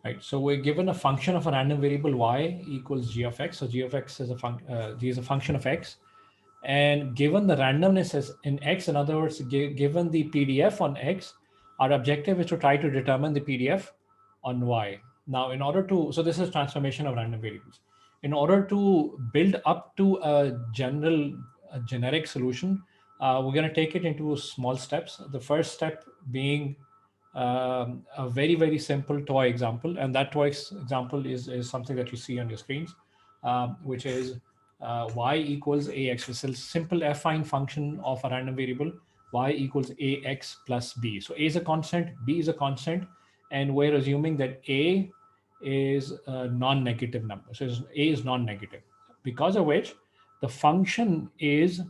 right? So we're given a function of a random variable y equals g of x. So g of x is g is a function of x. And given the randomness is in x, in other words, given the PDF on x, our objective is to try to determine the PDF on y. Now, in order to, so this is transformation of random variables. In order to build up to a generic solution, we're going to take it into small steps. The first step being a very, very simple toy example. And that toy example is something that you see on your screens, which is y equals ax. It's a simple affine function of a random variable, y equals ax plus b. So a is a constant, b is a constant, and we're assuming that a is a non-negative number. So a is non-negative, because of which the function is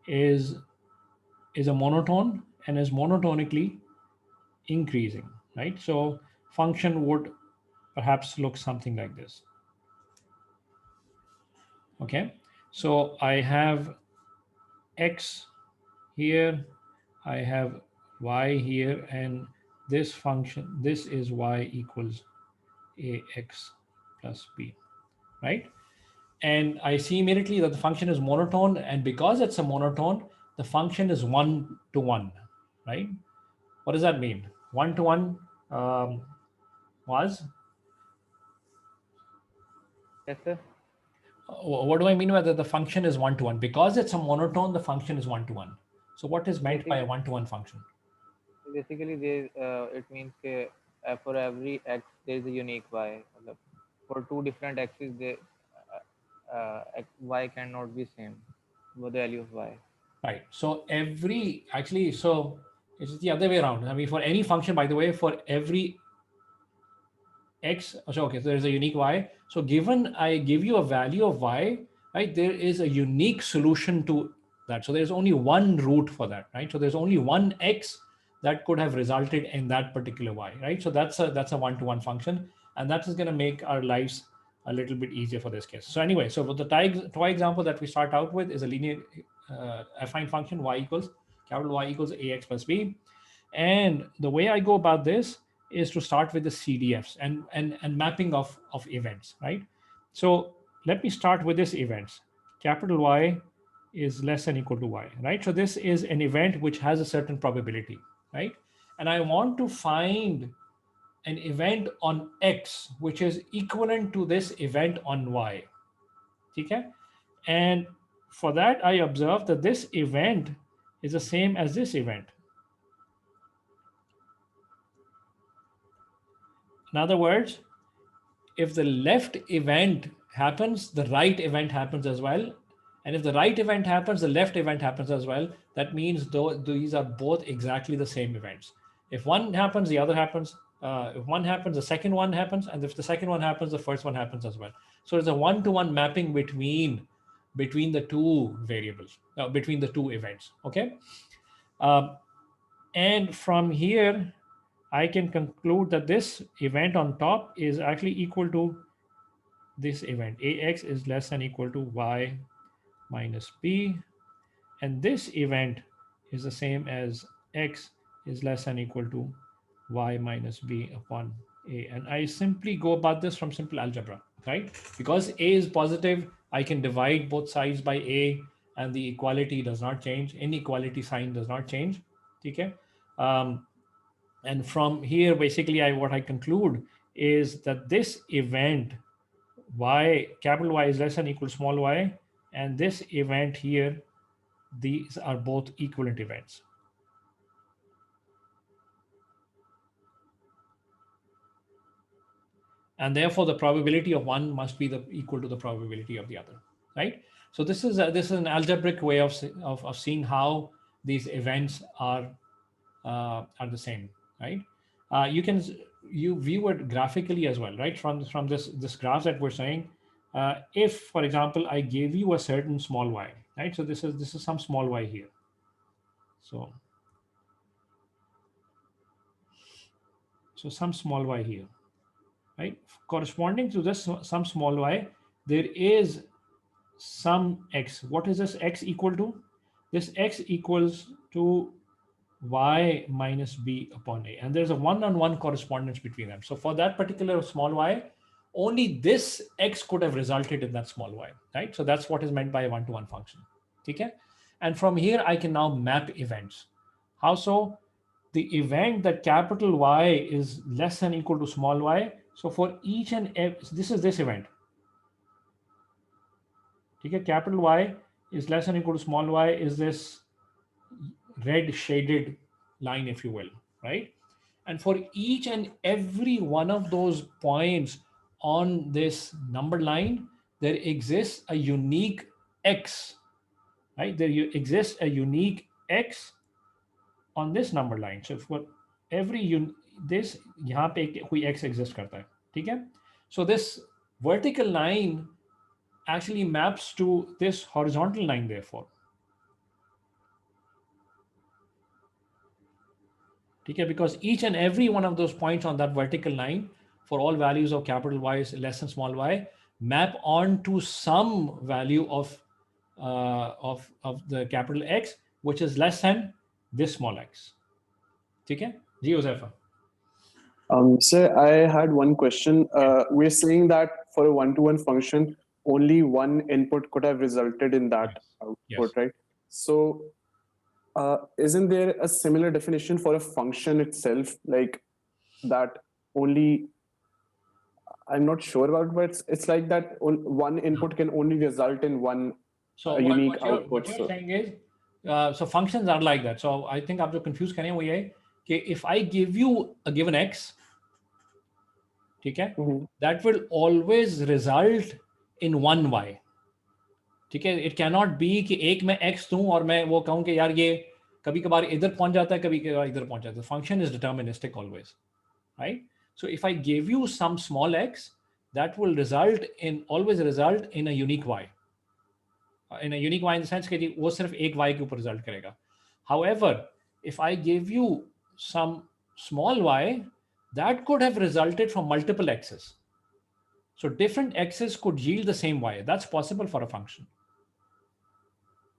a monotone and is monotonically increasing, right? So function would perhaps look something like this. Okay, so I have x here, I have y here, and this function, this is y equals ax plus b, right? And I see immediately that the function is monotone, and because it's a monotone, the function is 1-to-1, right? What does that mean? 1-to-1 was? Yes, sir. What do I mean by that? The function is 1-to-1? Because it's a monotone, the function is 1-to-1. So what is meant by a 1-to-1 function? Basically, there it means for every x there is a unique y. For two different x's, y cannot be same with the value of y. Right. So so it's the other way around. I mean, for any function, by the way, for every x, so okay, so there's a unique y. So given I give you a value of y, right, there is a unique solution to that. So there's only one root for that, right? So there's only one x that could have resulted in that particular y, right? So that's a 1-to-1 function, and that is going to make our lives a little bit easier for this case. So anyway, so for the toy example that we start out with is a linear affine function capital Y equals ax plus b. And the way I go about this is to start with the CDFs and mapping of events, right? So let me start with this events. Capital Y is less than equal to Y, right? So this is an event which has a certain probability, right? And I want to find an event on X which is equivalent to this event on Y. Okay? And for that, I observe that this event is the same as this event. In other words, if the left event happens, the right event happens as well. And if the right event happens, the left event happens as well. That means these are both exactly the same events. If one happens, the other happens. If one happens, the second one happens. And if the second one happens, the first one happens as well. So it's a 1-to-1 mapping between the two variables, between the two events. Okay. And from here, I can conclude that this event on top is actually equal to this event. Ax is less than equal to y minus b. And this event is the same as x is less than equal to y minus b upon a. And I simply go about this from simple algebra, right? Because a is positive, I can divide both sides by a, and the equality does not change. Inequality sign does not change. Okay. And from here, basically, what I conclude is that this event capital Y is less than equal to small y, and this event here, these are both equivalent events. And therefore, the probability of one must be equal to the probability of the other, right? So this is an algebraic way of seeing how these events are the same, right? You view it graphically as well, right? From this graph that we're saying, if, for example, I gave you a certain small y, right? So this is some small y here. So some small y here, right? Corresponding to this some small y, there is some x. What is this x equal to? This x equals to y minus b upon a, and there's a one-on-one correspondence between them. So for that particular small y, only this x could have resulted in that small y, right? So that's what is meant by a one-to-one function. Okay, and from here I can now map events. How so? The event that capital Y is less than or equal to small y. So for each and every, this is this event. Okay, capital Y is less than or equal to small y is this red shaded line, if you will, right? And for each and every one of those points on this number line, there exists a unique x, right? Exists a unique x on this number line. So for every this यहाँ पे कोई x exist करता है, ठीक है? So this vertical line actually maps to this horizontal line, therefore. Okay, because each and every one of those points on that vertical line for all values of capital Y is less than small y map on to some value of the capital X, which is less than this small x. Okay, ji Josefa. Sir, I had one question. We're saying that for a one-to-one function, only one input could have resulted in that Yes. output, Yes. right? So, isn't there a similar definition for a function itself, like that only? I'm not sure about, but it's like that one input can only result in one So unique what output. you're So, saying is, so functions are like that. So I think आप जो confuse करें वो ये है कि if I give you a given x, ठीक है, mhm. that will always result in one y. ठीक है, it cannot be कि एक मैं x दूं और मैं वो कहूं कि यार ये कभी कभार इधर पहुंच जाता है कभी कभार इधर पहुंच जाता है. Function is deterministic always, right? So if I give you some small x, that will always result in a unique y. In a unique y in the sense कि वो सिर्फ एक y के ऊपर result करेगा. However, if I give you some small y, that could have resulted from multiple x's. So different x's could yield the same y. That's possible for a function.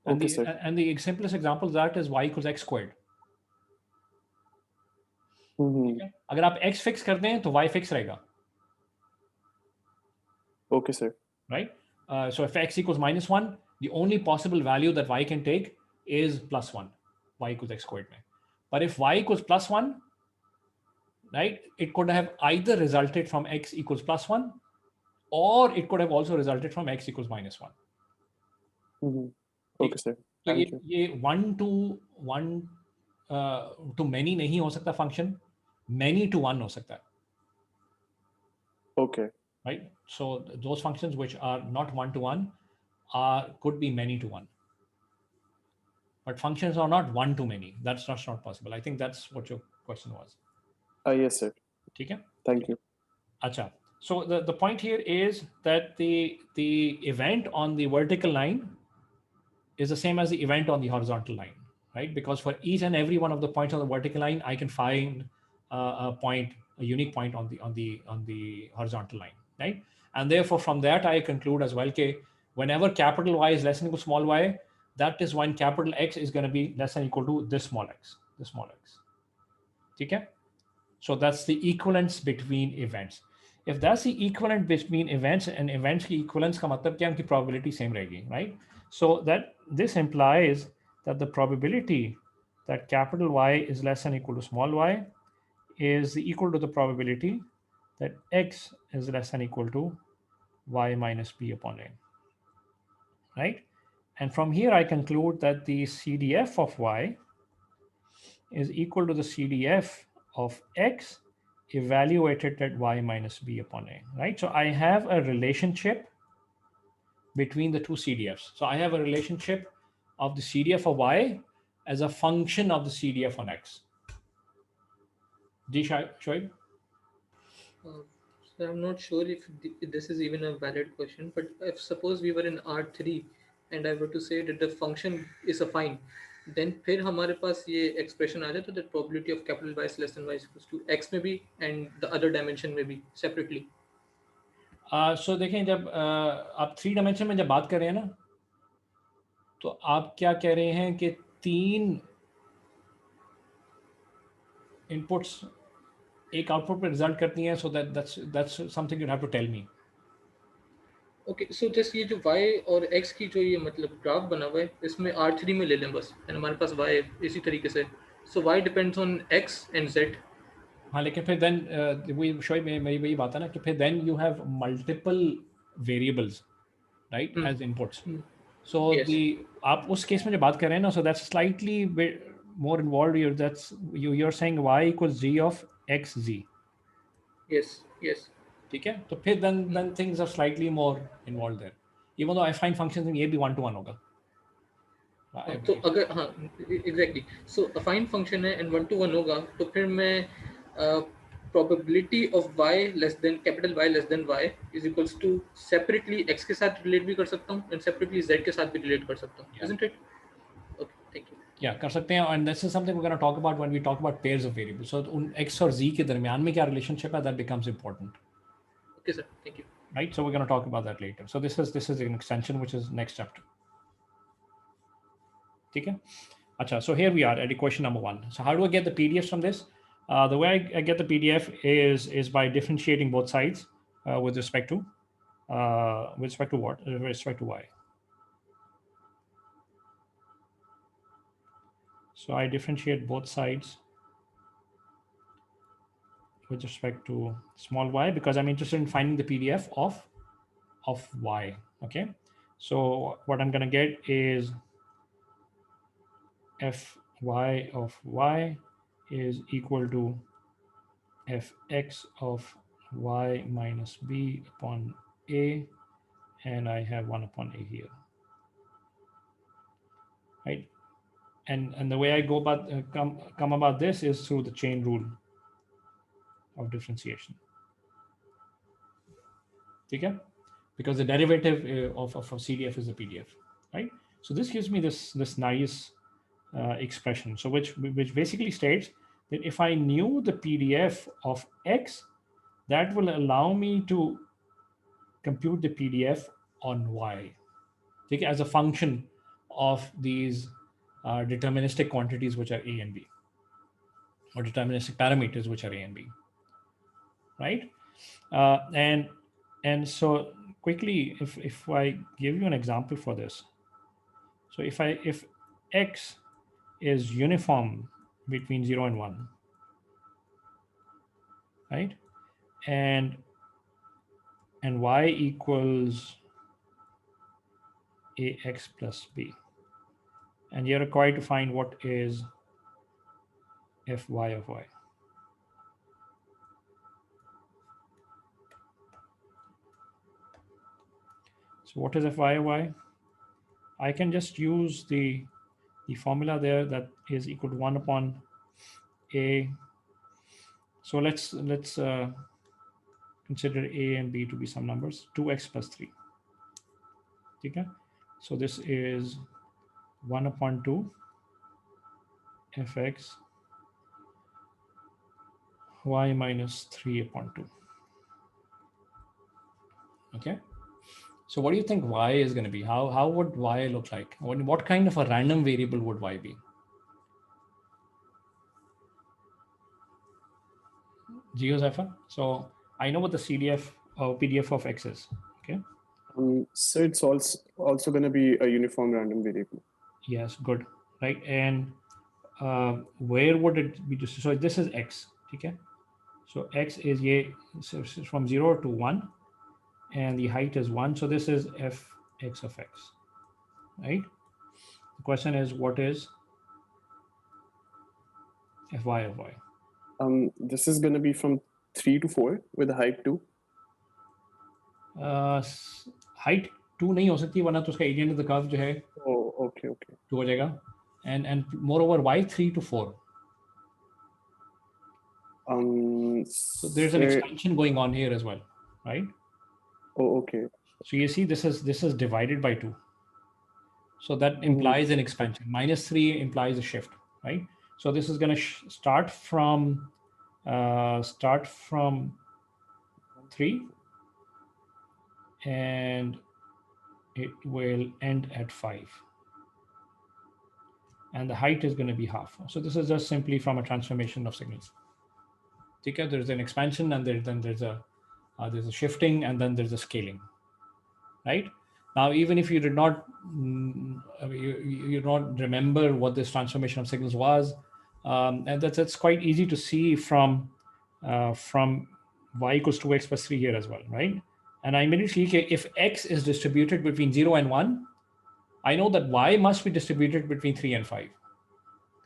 And Okay, the sir. and the simplest example of that is y equals x squared. ठीक Mhm. है? अगर आप x fix कर दें तो y fix रहेगा. Okay, sir. Right? So if x equals -1, the only possible value that y can take is +1. Y equals x squared में. But if y equals +1, right, it could have either resulted from x equals +1, or it could have also resulted from x equals -1. Mhm. ठीक Okay, है? sir. तो Thank you. ये one two many नहीं हो सकता function, many to one हो सकता है. Okay. Right? So those functions which are not one to one could be many to one. But functions are not one to many. That's not possible. I think that's what your question was. Yes, sir. ठीक है? Thank you. Acha. So the point here is that the event on the vertical line is the same as the event on the horizontal line, right? Because for each and every one of the points on the vertical line, I can find a unique point on the horizontal line, right? And therefore, from that, I conclude as well, that whenever capital Y is less than or equal to small y, that is when capital X is going to be less than or equal to this small x, this small x. Okay? So that's the equivalence between events. If that's the equivalent between events and events की equivalence का मतलब क्या है, उनकी probability same रहेगी, right? So that this implies that the probability that capital Y is less than or equal to small y is equal to the probability that X is less than or equal to y minus b upon a, right? And from here I conclude that the CDF of y is equal to the CDF of x evaluated at y minus b upon a, right? So I have a relationship between the two CDFs. So I have a relationship of the CDF of y as a function of the CDF on x. Shoaib? Uh, so I'm not sure if this is even a valid question, but if suppose we were in R3 and I were to say that the function is affine, then फिर हमारे पास ये expression आ जाता that probability of capital Y is less than Y is equals to X में भी and the other dimension में भी separately. So देखें जब आप 3 डायमेंशन में जब बात कर रहे हैं ना, तो आप क्या कह रहे हैं कि तीन inputs एक output पे result करती हैं, so that's something you'd have to tell me. Okay, so just ये जो y और x की जो ये मतलब ग्राफ बना हुआ है, इसमें R3 में ले लें बस, एंड हमारे पास y है इसी तरीके से, सो y depends on x and z. हाँ, लेकिन फिर then वही शोएब मेरी वही बात है ना कि फिर then you have multiple variables, right, as inputs. So Yes. आप उस केस में जो बात कर रहे हैं ना, so that's slightly bit more involved here. You're saying y equals g of x z. Yes, yes. ठीक है, तो फिर then things are slightly more involved there. Even though affine functions में ये भी 1-to-1 होगा, I तो believe. अगर हाँ एग्जैक्टली, सो अफाइन फंक्शन है एंड 1-to-1 होगा, तो फिर मैं probability of y less than capital Y less than y is equals to separately x के साथ रिलेट भी कर सकता हूँ एंड सेपरेटली z के साथ भी रिलेट कर सकता हूँ, Yeah. Isn't it? Okay, thank you. Yeah, कर सकते हैं, and this is something we're going to talk about when we talk about pairs of variables. So उन x और z के दरमियान में क्या relationship है, that becomes important. Okay sir, thank you. Right, so we're going to talk about that later. So this is an extension which is next chapter. ठीक है, अच्छा, so here we are at equation number 1. So how do I get the PDF from this? The way I get the PDF is by differentiating both sides with respect to what? With respect to y. So I differentiate both sides with respect to small y because I'm interested in finding the PDF of y. Okay, so what I'm going to get is fy of y is equal to fx of y minus b upon a, and I have 1 upon a here, right? And the way I go about come about this is through the chain rule of differentiation. Okay, because the derivative of a CDF is a PDF, right? So this gives me this nice expression, so which basically states that if I knew the PDF of x, that will allow me to compute the PDF on y, okay, as a function of these deterministic quantities which are a and b, or deterministic parameters which are a and b, right? And so quickly, if I give you an example for this, so if x is uniform between 0 and 1, right, and y equals ax plus b, and you're required to find what is fy of y. So what is fy of y? I can just use the formula there, that is equal to 1 upon a. So let's consider a and b to be some numbers, 2x plus 3. Okay, so this is 1 upon 2 fx y minus 3 upon 2. Okay, so what do you think y is going to be? How would y look like? What kind of a random variable would y be? Geozefa. So I know what the CDF or PDF of x is. Okay, So it's also going to be a uniform random variable. yes, good, right? And where would it be? So this is x. Okay, so x is from 0 to 1, and the height is 1. So this is fx of x, right? The question is, what is fy of y? This is going to be from 3 to 4 with a height 2. Height 2 नहीं हो सकती, वरना तो उसका area of the curve जो है Oh, okay. 2 हो जाएगा. And moreover, why 3 to 4? So there's an expansion going on here as well, right? Oh, okay. So you see, this is divided by 2. So that implies an expansion. Minus 3 implies a shift, right? So this is going to start from 3, and it will end at 5. and the height is going to be half. So this is just simply from a transformation of signals. Okay, there's an expansion, and then there's a shifting, and then there's a scaling. Right now, even if you did not you don't remember what this transformation of signals was, and that's quite easy to see from y equals 2x plus 3 here as well, right? And I immediately, if x is distributed between 0 and 1, I know that y must be distributed between 3 and 5.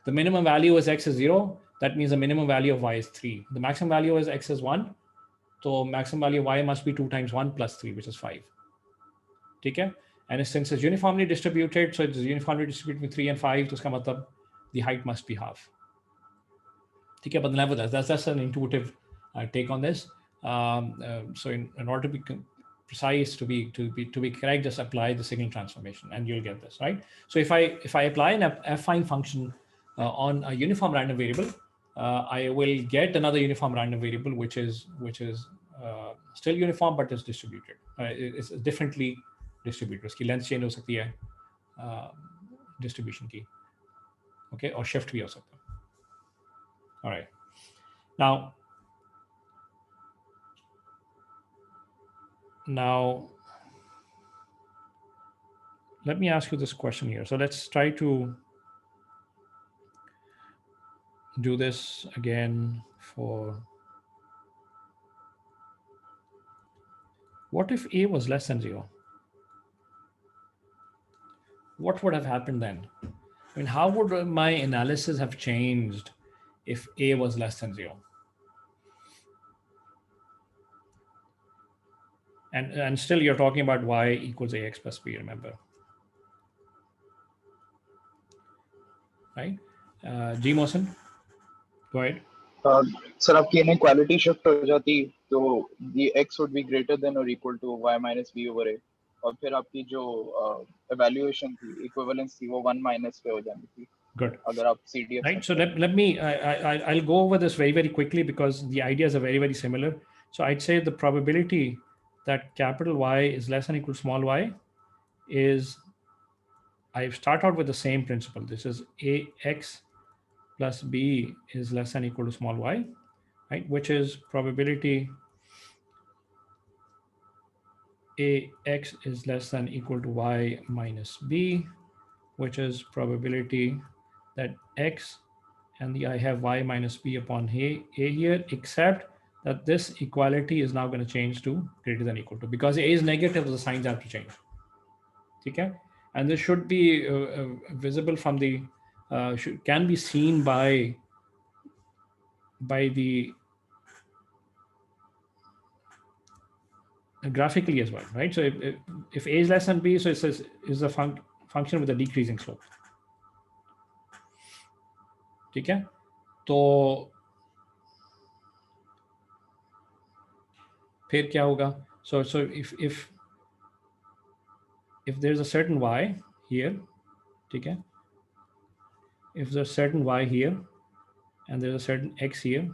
The minimum value is x is 0. That means the minimum value of y is 3. The maximum value is x is 1. So maximum value of y must be 2 times 1 plus 3, which is 5. Okay? And since it's uniformly distributed, so it's uniformly distributed between 3 and 5, तो उसका मतलब the height must be half. Okay, but nevertheless, that's an intuitive take on this. So in order to be precise, to be correct, just apply the signal transformation, and you'll get this, right? So if I apply an affine function on a uniform random variable, I will get another uniform random variable which is still uniform but is distributed. It's differently distributed. उसकी length change हो सकती है distribution की, okay, or shift भी हो सकता है. All right. Now, let me ask you this question here. So let's try to do this again for, what if A was less than 0? What would have happened then? I mean, how would my analysis have changed if A was less than 0? And still you're talking about y equals ax plus b, remember? Right? G Mosen, go ahead. Sir आपकी inequality shift हो जाती तो the x would be greater than or equal to y minus b over a, और फिर आपकी जो evaluation थी equivalence थी वो 1 minus पे हो जाती थी. Good. अगर आप CDF right. So let me I'll go over this very quickly because the ideas are very similar. So I'd say the probability that capital Y is less than or equal to small y is, I start out with the same principle. This is ax plus b is less than or equal to small y, right? Which is probability ax is less than or equal to y minus b, which is probability that x, and I have y minus b upon a here, except that this equality is now going to change to greater than or equal to, because a is negative, the signs have to change. Okay, and this should be visible from the can be seen by the graphically as well, right? So if a is less than b, so it says is a function with a decreasing slope. Okay, तो फिर क्या होगा? So if there's a certain y here, okay, if there's a certain y here and there's a certain x here,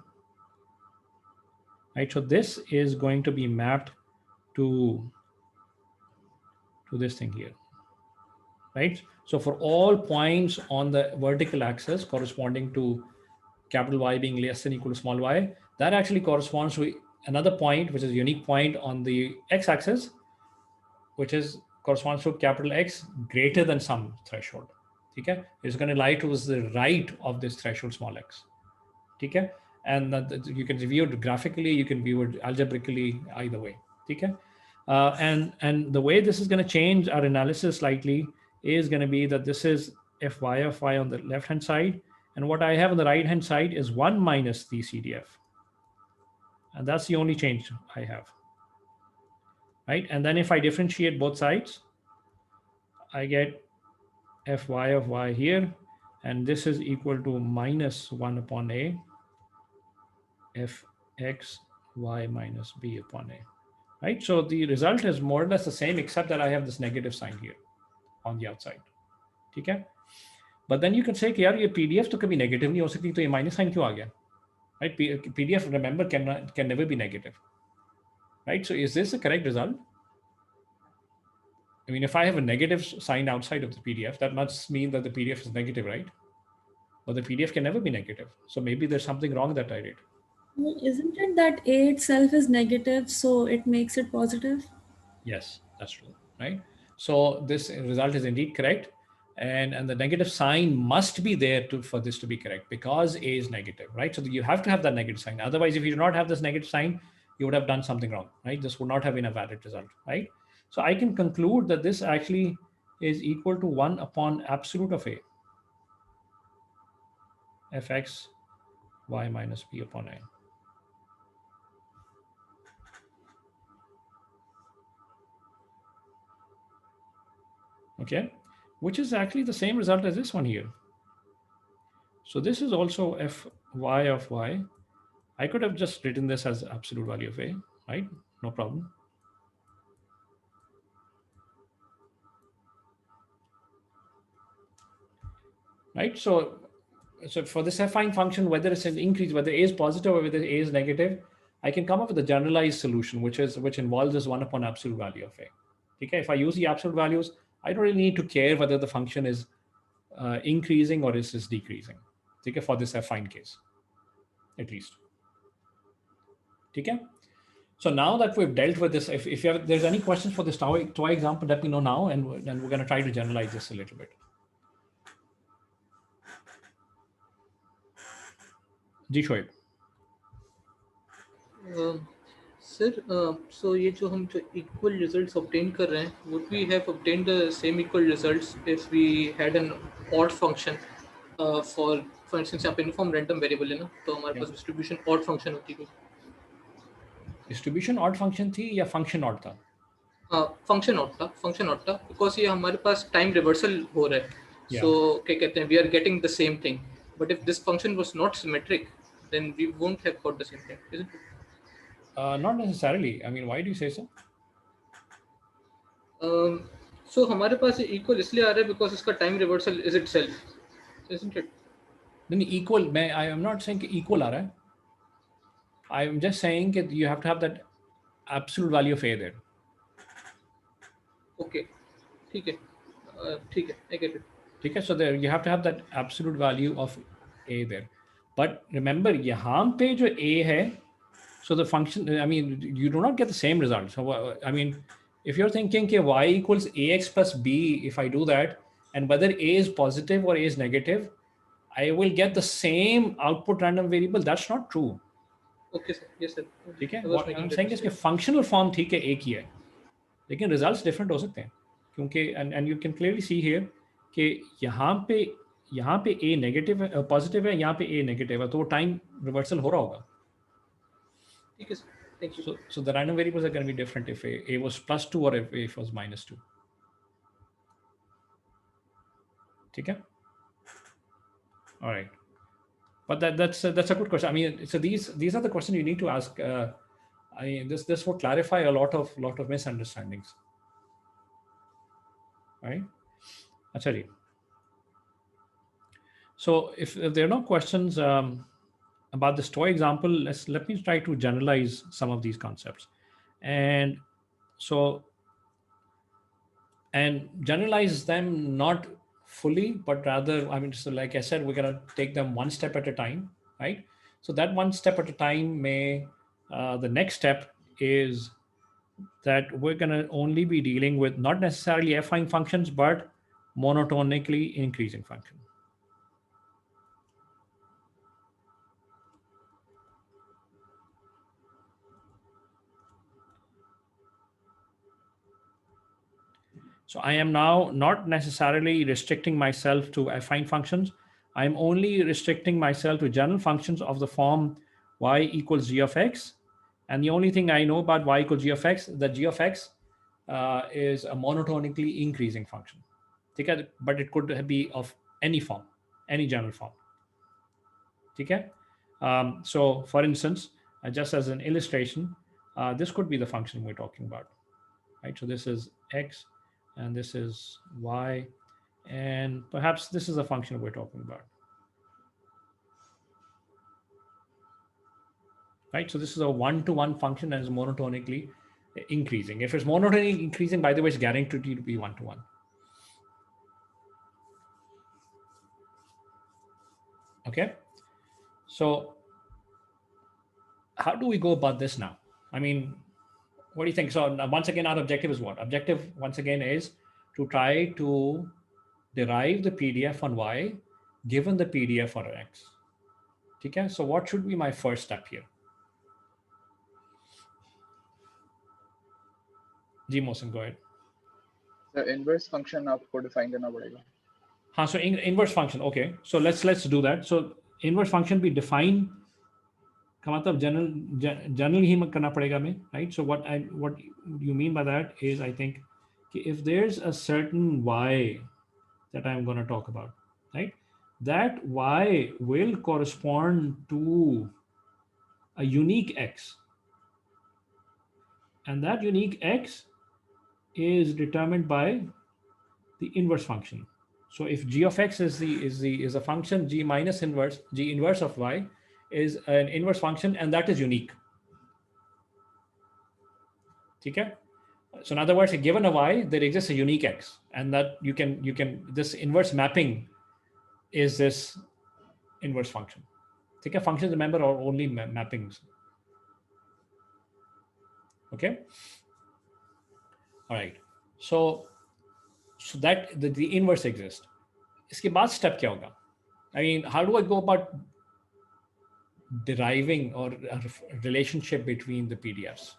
right? So this is going to be mapped to this thing here, right? So for all points on the vertical axis corresponding to capital Y being less than or equal to small y, that actually corresponds to another point, which is a unique point on the x-axis, which is corresponds to capital X greater than some threshold. Okay, it's going to lie towards the right of this threshold small x. Okay, and you can view it graphically, you can view it algebraically, either way. Okay, and the way this is going to change our analysis slightly is going to be that this is fy of y on the left hand side, and what I have on the right hand side is 1 minus the CDF, and that's the only change I have. Right, and then if I differentiate both sides, I get fy of y here, and this is equal to minus 1 upon a fx y minus b upon a. Right, so the result is more or less the same, except that I have this negative sign here on the outside. Okay, but then you can say कि यार ये PDF तो कभी negative नहीं हो सकती, तो ये minus sign क्यों आ गया? Right, PDF, remember, can never be negative. Right, so is this a correct result? I mean, if I have a negative sign outside of the PDF, that must mean that the PDF is negative, right? but the PDF can never be negative. So maybe there's something wrong that I did. Well, isn't it that A itself is negative, so it makes it positive? Yes, that's true, right? So this result is indeed correct. And the negative sign must be there for this to be correct because A is negative, right? So you have to have that negative sign. Otherwise, if you do not have this negative sign, you would have done something wrong, right? This would not have been a valid result, right? So I can conclude that this actually is equal to 1 upon absolute of A, fx y minus b upon n. Okay, which is actually the same result as this one here. So this is also fy of y. I could have just written this as absolute value of A, right? No problem. Right, so for this affine function, whether it's an increase, whether A is positive or whether A is negative, I can come up with a generalized solution, which involves this 1 upon absolute value of A. Okay, if I use the absolute values, I don't really need to care whether the function is increasing or is decreasing. Okay, for this affine case, at least. Okay. So now that we've dealt with this, if there's any questions for this toy example, let me know now, and we're going to try to generalize this a little bit. Ji Shoaib. Sir, so ये जो हम जो equal results obtain कर रहे हैं, would we have obtained the same equal results if we had an odd function for instance यहाँ पे uniform random variable है ना, तो हमारे पास distribution odd function होती है. डिस्ट्रीब्यूशन ऑड फंक्शन थी या फंक्शन ऑड था? फंक्शन ऑड था बिकॉज ये हमारे पास टाइम रिवर्सल हो रहा है. सो क्या कहते हैं, we are getting the same thing, but if this function was not symmetric then we won't have got the same thing, isn't it? Not necessarily. I mean, why do you say so? So हमारे पास equal इसलिए आ रहा है because इसका time reversal is itself, isn't it? नहीं, equal मैं I am not saying कि equal आ रहा है. आई एम जस्ट सेइंग कि you have to have that absolute value of a there. Okay, ठीक है, आई गेट इट. ठीक है, so there you have to have that absolute value of a there. But remember यहाँ पे जो ए है, so the function, I mean, you do not get the same result. So I mean, if you're thinking okay, y equals ax plus b, if I do that, and whether a is positive or a is negative, I will get the same output random variable. That's not true. Okay sir, yes sir. ठीक है, what I'm saying is कि functional form ठीक है एक ही है, लेकिन results different हो सकते हैं, क्योंकि and you can clearly see here कि यहाँ पे a negative है, positive है, यहाँ पे a negative है, तो वो time reversal हो रहा होगा. Thank you. So the random variables are going to be different if a was +2 or if a was -2. Okay. All right. But that's a good question. I mean, so these are the questions you need to ask. I mean, this will clarify a lot of misunderstandings. Right. Actually. So if there are no questions about this toy example, let me try to generalize some of these concepts, and generalize them not fully, but rather, I mean, so like I said, we're going to take them one step at a time, right? So that one step at a time the next step is that we're going to only be dealing with not necessarily affine functions, but monotonically increasing function. So I am now not necessarily restricting myself to affine functions. I'm only restricting myself to general functions of the form y equals g of x. And the only thing I know about y equals g of x, that g of x is a monotonically increasing function. Okay? But it could be of any form, any general form. Okay? So for instance, just as an illustration, this could be the function we're talking about. Right? So this is x, and this is y, and perhaps this is a function we're talking about. Right, so this is a one-to-one function and is monotonically increasing. If it's monotonically increasing, by the way, it's guaranteed to be one-to-one. Okay, so how do we go about this now? I mean, what do you think? So once again, our objective is what? Objective once again is to try to derive the PDF on Y given the PDF on X. Okay, so what should be my first step here? G Mosin, go ahead. The inverse function आपको define करना पड़ेगा. हाँ, so inverse function. Okay, so let's do that. So inverse function be define का मतलब generally ही करना पड़ेगा हमें, right? So what you mean by that is, I think, if there's a certain Y that I'm going to talk about, right? That Y will correspond to a unique X, and that unique X is determined by the inverse function. So if g of x is a function, g inverse of y is an inverse function, and that is unique. Okay? So in other words, given a y, there exists a unique x, and that you can this inverse mapping is this inverse function. Okay? Functions, remember, are only mappings. Okay? All right. So that the inverse exists. इसके बाद step क्या होगा? I mean, how do I go about deriving or a relationship between the PDFs?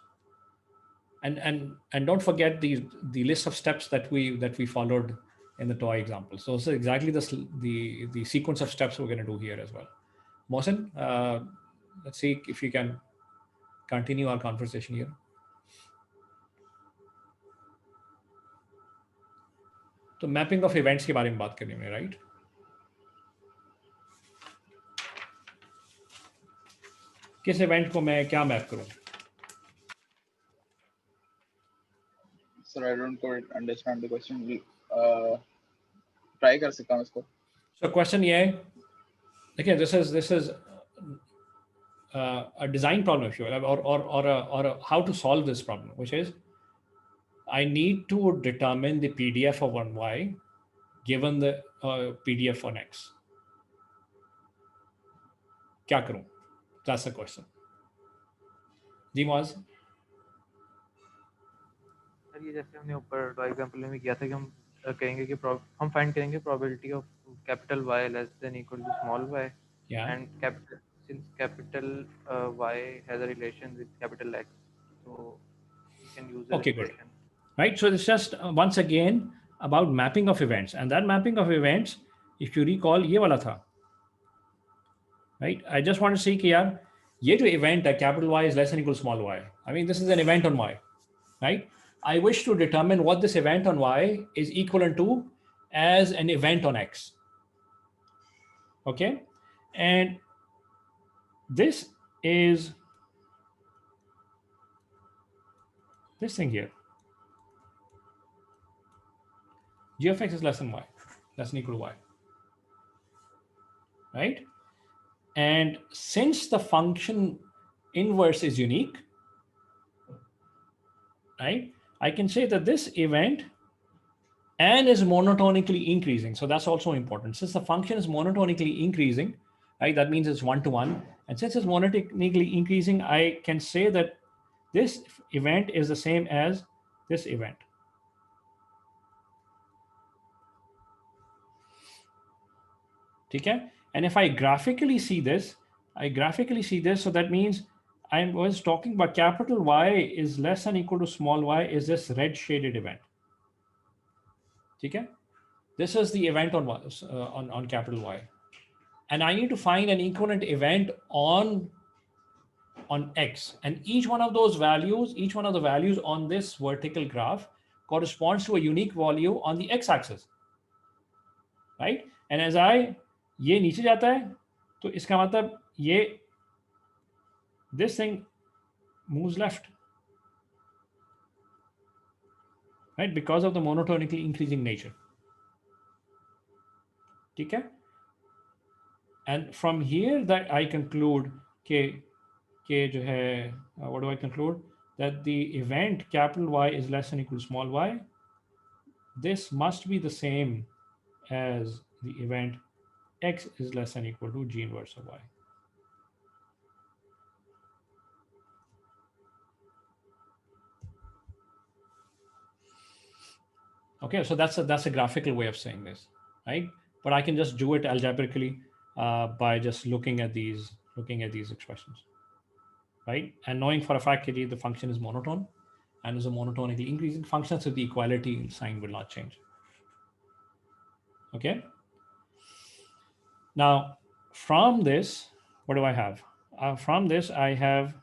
And don't forget the list of steps that we followed in the toy example. So this is exactly the sequence of steps we're going to do here as well. Mohsen, let's see if you can continue our conversation here. तो mapping of events के बारे में बात करने में, right? किस event को मैं क्या मैप करूं? Sir, I don't quite understand the question. Try कर सकता हूँ इसको. So question ये है, देखिए, this is a design problem, if you will, or how to solve this problem, which is I need to determine the PDF of one Y given the PDF on X. क्या करूं? That's the question. Dimaz? Sir ये जैसे हमने ऊपर toy example में किया था कि हम कहेंगे कि हम फाइंड करेंगे probability of capital Y less than equal to small y and capital since capital Y has a relation with capital X, so we can use the Good. Right, so it's just once again about mapping of events, and that mapping of events, if you recall, ये वाला था, right? I just want to say कि यार ये जो event है, capital Y is less than equal to small y. I mean, this is an event on Y, right? I wish to determine what this event on Y is equivalent to as an event on X. Okay, and this is this thing here. G of x is less than y, less than equal to y, right? And since the function inverse is unique, right, I can say that this event and is monotonically increasing. So that's also important. Since the function is monotonically increasing, right, that means it's 1-to-1. And since it's monotonically increasing, I can say that this event is the same as this event. Okay? And if I graphically see this, so that means I was talking about capital Y is less than equal to small y is this red shaded event. Okay? This is the event on capital Y. And I need to find an equivalent event on X. And each one of the values on this vertical graph corresponds to a unique value on the x-axis. Right? And as ये नीचे जाता है, तो इसका मतलब ये this thing moves left, right? Because of the monotonically increasing nature. Okay? And from here that I conclude कि जो है, what do I conclude? That the event capital Y is less than equal to small y. This must be the same as the event x is less than equal to g inverse of y. Okay, so that's a graphical way of saying this, right? But I can just do it algebraically by just looking at these expressions, right? And knowing for a fact that the function is monotone and is a monotonically increasing function, so the equality sign will not change. Okay. Now, from this, what do I have? From this, I have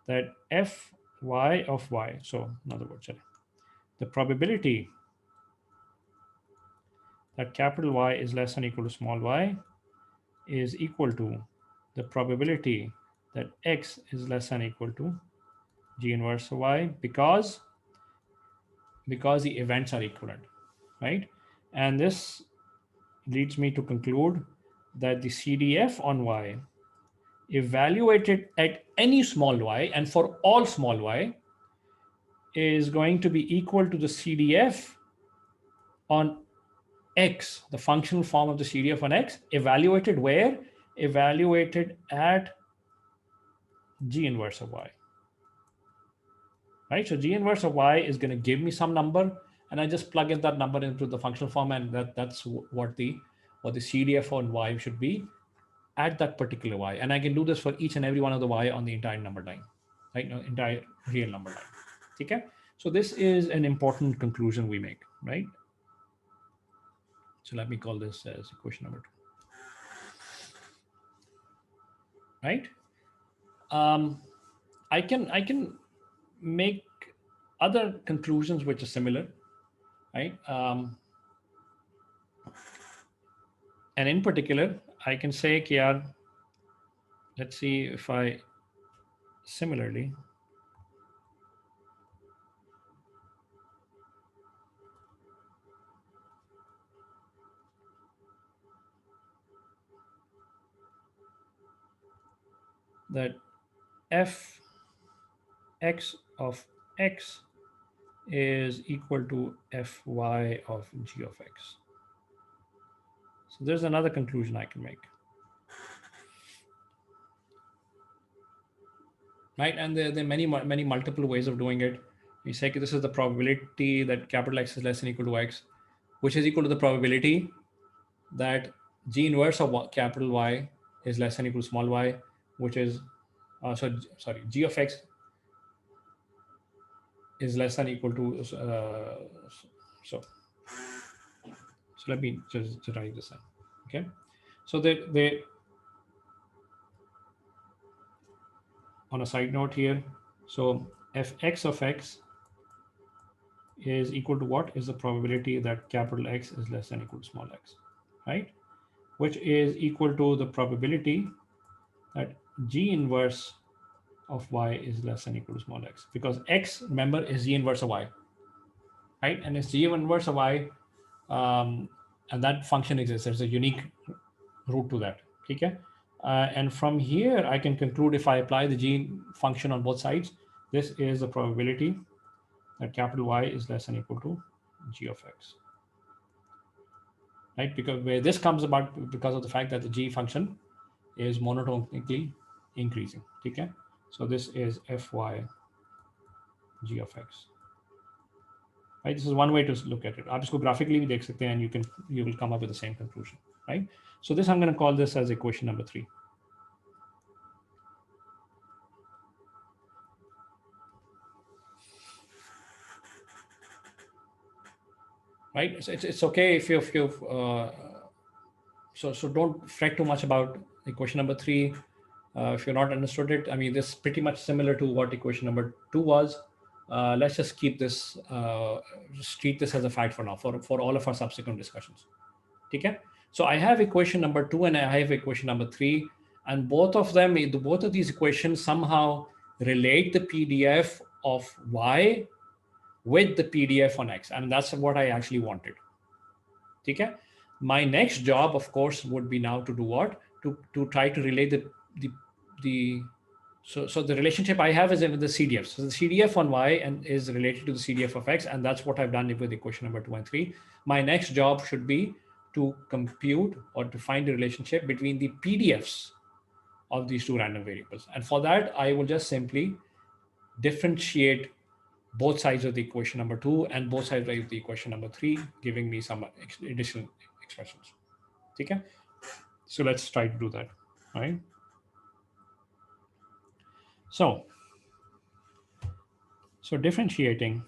that fy of y. So, in other words, the probability that capital Y is less than or equal to small y is equal to the probability that x is less than or equal to g inverse of y because the events are equivalent, right? And this leads me to conclude that the CDF on y evaluated at any small y and for all small y is going to be equal to the CDF on x, the functional form of the CDF on x, evaluated where? Evaluated at g inverse of y. Right? So g inverse of y is going to give me some number, and I just plug in that number into the functional form, and that's what the CDF on y should be at that particular y. And I can do this for each and every one of the y on the entire number line, right? No, entire real number line. Okay? So this is an important conclusion we make, right? So let me call this as equation number 2. Right? I can make other conclusions which are similar, right? And in particular, I can say, Kiar, let's see if I similarly that f x of x is equal to fy of g of x. So there's another conclusion I can make. Right, and there are many multiple ways of doing it. We say this is the probability that capital X is less than or equal to x, which is equal to the probability that g inverse of capital Y is less than or equal to small y, which is g of x is less than or equal to so let me just write this down. Okay, so they on a side note here, so fx of x is equal to what is the probability that capital X is less than or equal to small x, right? Which is equal to the probability that g inverse of y is less than or equal to small x, because x, remember, is g inverse of y, right? And it's g inverse of y, and that function exists. There's a unique root to that. Okay, and from here I can conclude, if I apply the g function on both sides, this is the probability that capital Y is less than or equal to g of x, right? Because where this comes about because of the fact that the g function is monotonically increasing. Okay, so this is fy g of x, right? This is one way to look at it. आप इसको graphically भी देख सकते हैं, and you will come up with the same conclusion, right? So this I'm going to call this as equation number 3. Right? So it's okay if you so don't fret too much about equation number 3. If you're not understood it, I mean, this is pretty much similar to what equation number 2 was. Let's just keep this, just treat this as a fact for now, for all of our subsequent discussions. Okay? So I have equation number 2 and I have equation number 3, and both of these equations somehow relate the PDF of y with the PDF on x, and that's what I actually wanted. Okay? My next job, of course, would be now to do what? To try to relate so the relationship I have is with the CDF. So the CDF on y and is related to the CDF of x, and that's what I've done with equation number 2 and 3. My next job should be to compute or to find the relationship between the PDFs of these two random variables. And for that, I will just simply differentiate both sides of the equation number 2 and both sides of the equation number 3, giving me some additional expressions. Okay? So let's try to do that, right? So differentiating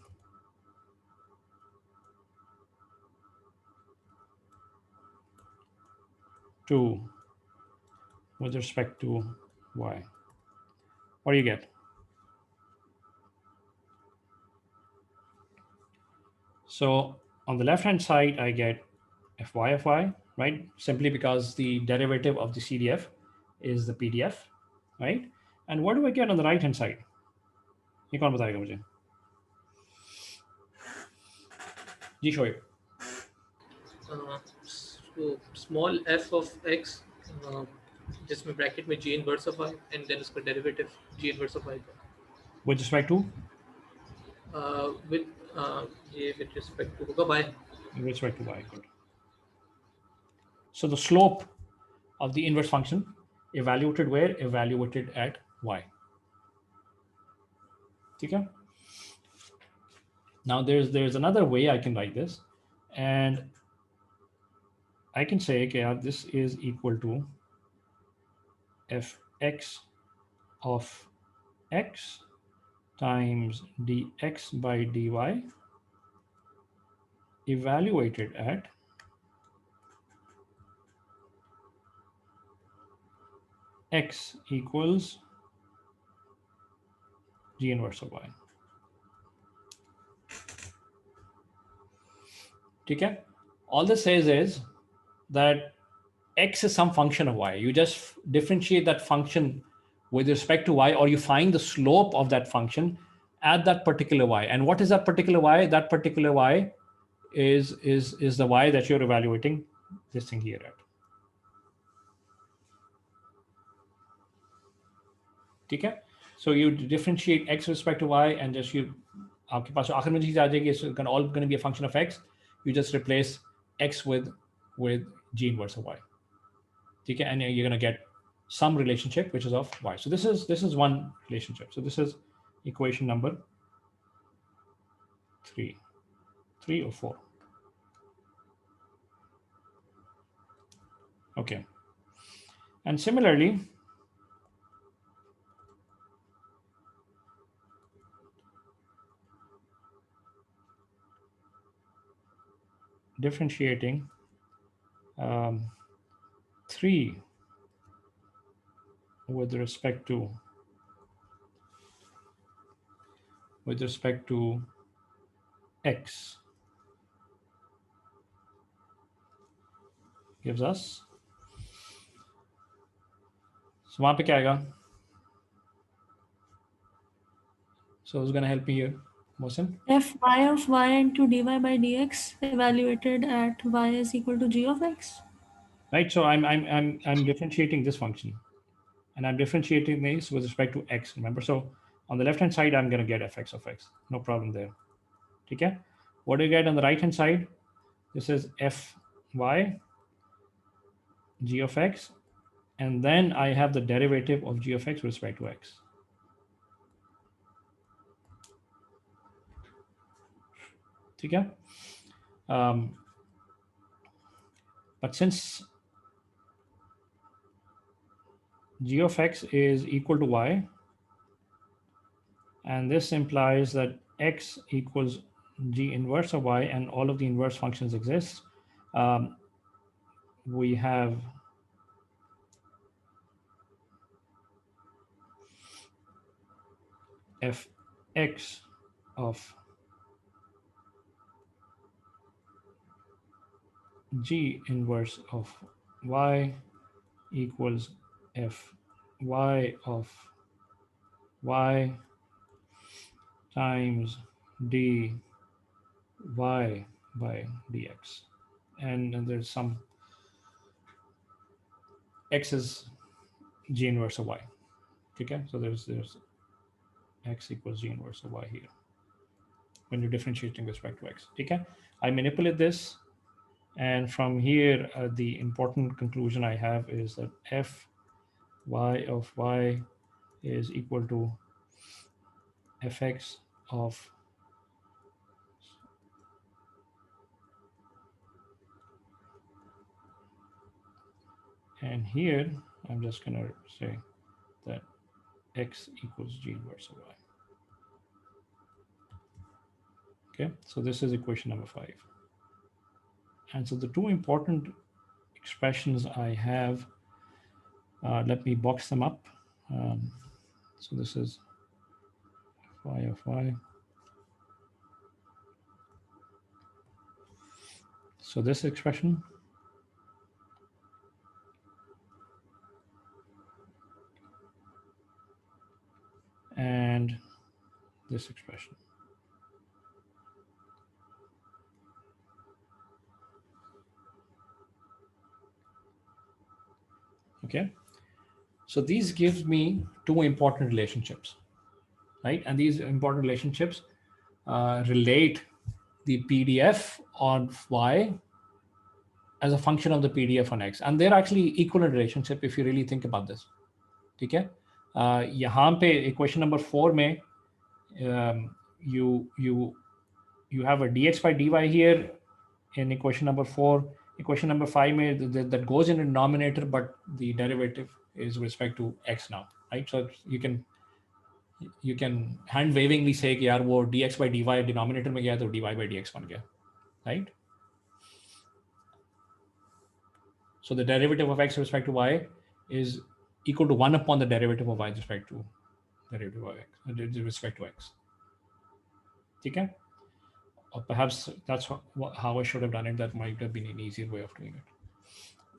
to with respect to y, what do you get? So on the left hand side, I get fy of y, right? Simply because the derivative of the CDF is the PDF, right? And what do I get on the right hand side? ये कौन बताएगा मुझे? जी Shoaib. So small f of x, जिसमें bracket में g inverse of y and then उसका derivative g inverse of y का. With respect to? With respect to होगा y. With respect to y, good. So the slope of the inverse function evaluated where? Evaluated at y. Okay? Now there's another way I can write this, and I can say, okay, this is equal to fx of x times dx by dy evaluated at x equals g inverse of y. Okay? All this says is that x is some function of y. You just differentiate that function with respect to y, or you find the slope of that function at that particular y. And what is that particular y? That particular y is the y that you're evaluating this thing here at. Okay? So you differentiate x with respect to y, and just you आपके पास आखिर में चीज आ जाएगी, it's all going to be a function of x. You just replace x with g inverse of y. Okay? And you're going to get some relationship which is of y. So this is one relationship. So this is equation number 3 or 4. Okay. And similarly, differentiating 3 with respect to x gives us, so वहाँ पे क्या आएगा? So who's going to help me here? Mohsin? Fy of y into dy by dx evaluated at y is equal to g of x. Right. So I'm differentiating this function, and I'm differentiating this with respect to x. Remember, so on the left hand side, I'm going to get fx of x. No problem there. Okay. What do you get on the right hand side? This is fy g of x, and then I have the derivative of g of x with respect to x. Okay. But since g of x is equal to y, and this implies that x equals g inverse of y, and all of the inverse functions exist, we have fx of g inverse of y equals fy of y times dy by dx. And there's some x is g inverse of y. Okay, so there's x equals g inverse of y here when you're differentiating with respect to x. Okay, I manipulate this, And from here, the important conclusion I have is that f y of y is equal to fx of and here I'm just going to say that x equals g inverse of y. Okay, so this is equation number 5. And so the two important expressions I have, let me box them up. So this is y of y. So this expression and this expression. Okay, so these gives me two important relationships, right? And these important relationships relate the PDF on y as a function of the PDF on x, and they're actually equivalent relationship if you really think about this. ठीक है, यहाँ पे equation number 4 में you have a dx by dy here in equation number 4. Equation number 5 में that goes in the denominator, but the derivative is with respect to x now, right? So you can hand wavingly say कि यार वो dx by dy denominator में गया तो dy by dx बन गया, right? So the derivative of x with respect to y is equal to 1 upon the derivative of y with respect to derivative of x with respect to x. Okay? Or perhaps that's how I should have done it. That might have been an easier way of doing it,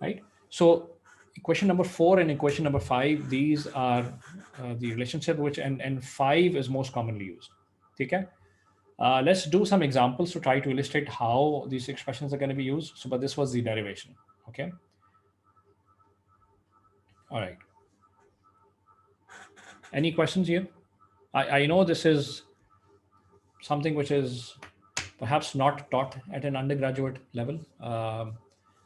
right? So equation number 4 and equation number 5, these are the relationship which and 5 is most commonly used. Okay? Let's do some examples to try to illustrate how these expressions are going to be used. So, but this was the derivation. Okay. All right. Any questions here? I know this is something which is perhaps not taught at an undergraduate level,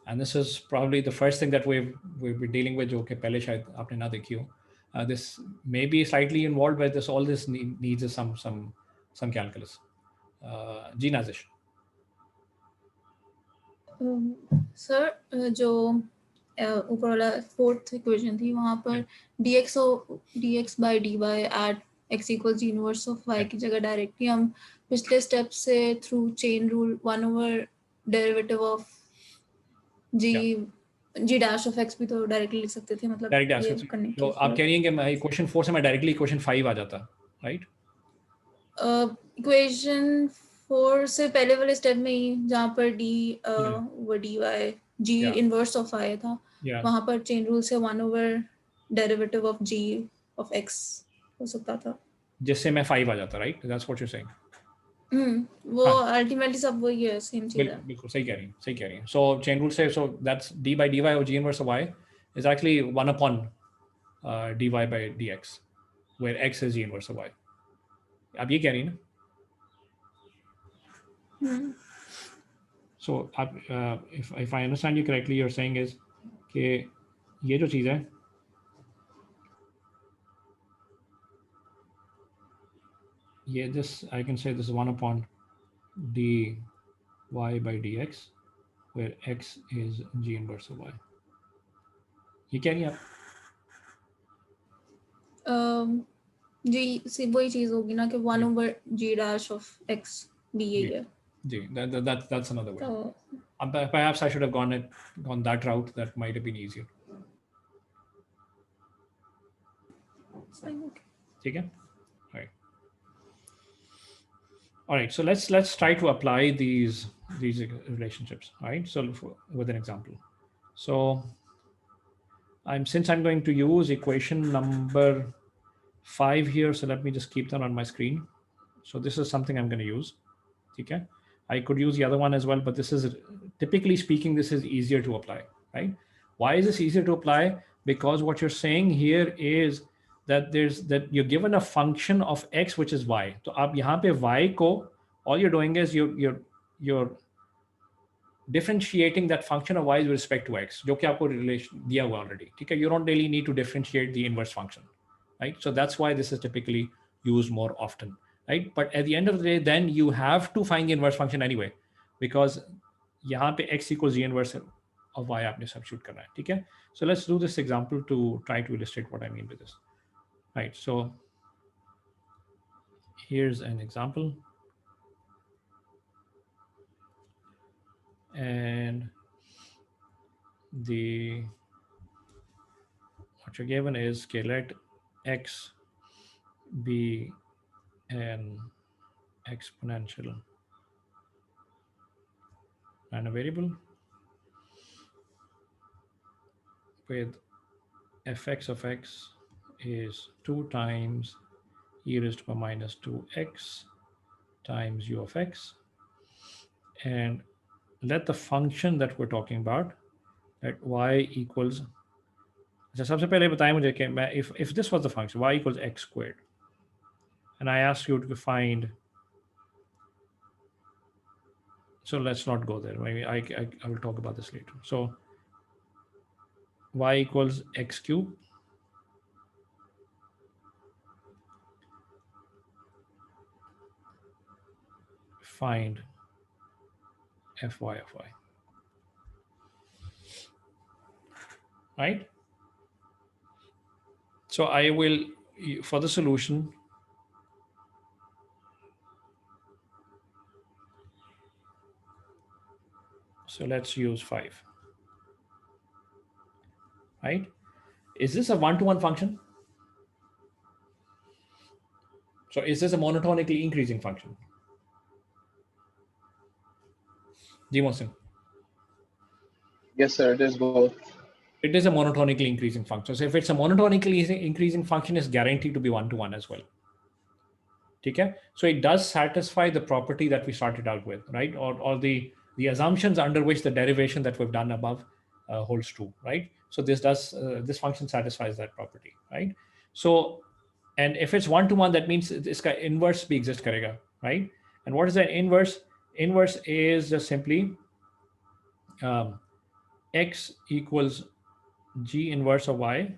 and this is probably the first thing that we've been dealing with. Okay, पहले शायद आपने ना देखी हो. This may be slightly involved, but all this needs is some calculus. जी Nazish. Sir जो ऊपर वाला फोर्थ इक्वेशन थी वहाँ पर dx by dy at x equals g inverse of y की जगह डायरेक्टली हम पिछले स्टेप से through chain rule 1 over derivative of g dash of x भी तो डायरेक्टली लिख सकते थे, मतलब ये करने के. तो आप कह रही हैं कि मैं इक्वेशन 4 से मैं डायरेक्टली इक्वेशन 5 आ जाता, राइट? इक्वेशन 4 से पहले वाले स्टेप में ही जहाँ पर d over dy g inverse of y था, वहाँ पर चेन रूल से 1 over derivative of g of x हो सकता था, जिससे मैं 5 आ जाता, right? That's what you are saying. वो अल्टीमेटली सब वही है, सेम चीज है. बिल्कुल सही कह रही हैं. सो चेन रूल से, so that's d by dy or g inverse of y is actually 1 upon dy by dx where x is g inverse of y. आप ये कह रही हैं ना? So if I understand you correctly, you're saying is कि ये जो चीज़ है ये this I can say this is 1 upon dy by dx where x is g inverse of y. ये कह रही हैं आप? जी वही चीज होगी ना कि 1 over g dash of x भी यही है. जी, that's another way. Perhaps I should have gone that route. That might have been easier. ठीक है? All right. So let's try to apply these relationships. All right. So with an example. So since I'm going to use equation number 5 here, so let me just keep that on my screen. So this is something I'm going to use. Okay. I could use the other one as well, but this is, typically speaking, this is easier to apply, right? Why is this easier to apply? Because what you're saying here is that you're given a function of x which is y. So आप यहाँ पे y को, all you're doing is you're differentiating that function of y with respect to x, जो कि आपको relation दिया हुआ already, ठीक है? You don't really need to differentiate the inverse function, right? So that's why this is typically used more often, right? But at the end of the day, then you have to find the inverse function anyway, because यहाँ पे x equals the inverse of y आपने substitute करना है, ठीक है? So let's do this example to try to illustrate what I mean with this, right? So here's an example, and what you're given is, okay, let x be an exponential random variable with fx of x is 2 times e raised to power minus 2x times u of x, and let the function that we're talking about, that y equals, अच्छा सबसे पहले बताएं मुझे कि मैं if this was the function y equals x squared, and I ask you to find, so let's not go there, maybe I will talk about this later. So y equals x cube, find fy of y, right? So I will, for the solution, so let's use 5, right? Is this a one-to-one function? So is this a monotonically increasing function? Jimosin. Yes, sir, it is both. It is a monotonically increasing function. So if it's a monotonically increasing function, it's guaranteed to be one-to-one as well. Okay? So it does satisfy the property that we started out with, right? Or the assumptions under which the derivation that we've done above holds true, right? So this function satisfies that property, right? So, and if it's one-to-one, that means this guy inverse भी exist करेगा, right? And what is the inverse? Inverse is just simply x equals g inverse of y.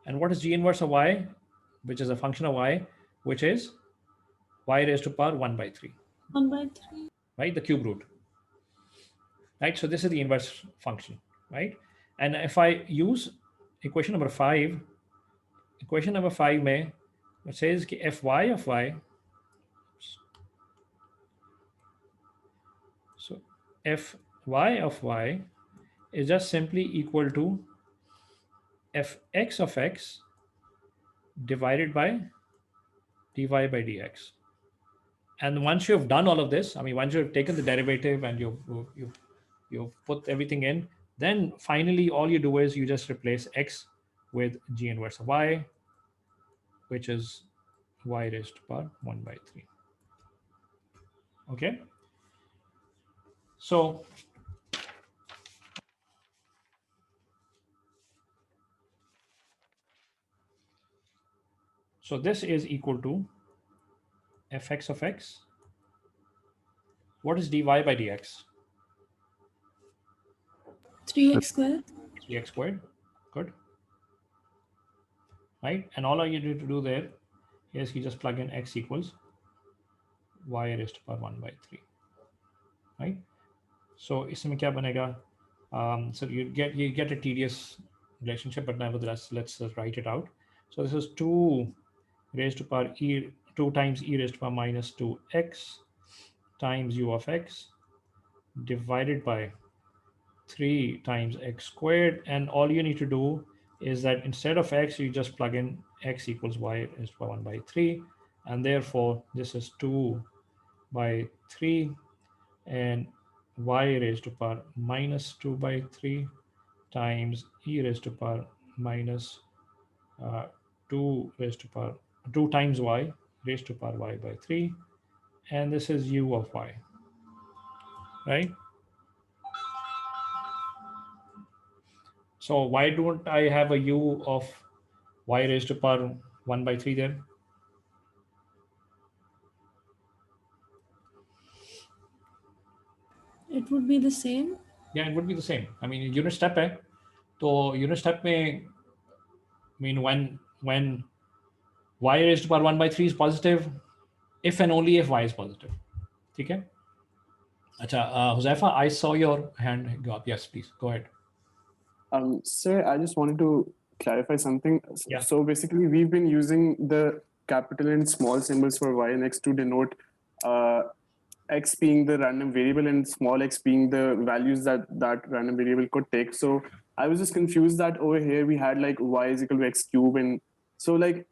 And what is g inverse of y? Which is a function of y, which is y raised to power 1 by 3. 1 by 3. Right, the cube root. Right, so this is the inverse function, right? And if I use equation number 5 में it says कि fy of y, so fy of y is just simply equal to fx of x divided by dy by dx. And once you've done all of this, I mean, once you've taken the derivative and you've put everything in, then finally all you do is you just replace x with g inverse of y, which is y raised to power 1 by 3. Okay. So this is equal to fx of x. What is dy by dx? 3x squared. 3x squared. Good. Right. And all you need to do there is you just plug in x equals y raised to power 1 by 3. Right. So इसमें क्या बनेगा? So you get a tedious relationship, but nevertheless, let's write it out. So this is 2 raised to power 2 times e raised to power minus 2x times u of x divided by 3 times x squared. And all you need to do is that instead of x, you just plug in x equals y raised to power 1 by 3. And therefore, this is 2 by 3 and y raised to power minus 2 by 3 times e raised to power minus 2 raised to power 2 times y raised to power y by 3, and this is u of y, right? So why don't I have a u of y raised to power 1 by 3 there? It would be the same. Yeah, it would be the same. I mean, unit step है, तो unit step में, I mean, when y raised to power 1 by 3 is positive, if and only if y is positive. ठीक है? अच्छा, Huzaifa, I saw your hand go up. Yes, please go ahead. Sir, I just wanted to clarify something. Yeah. So basically, we've been using the capital and small symbols for y and x to denote x being the random variable and small x being the values that that random variable could take. So I was just confused that over here we had like y is equal to x cube, and so like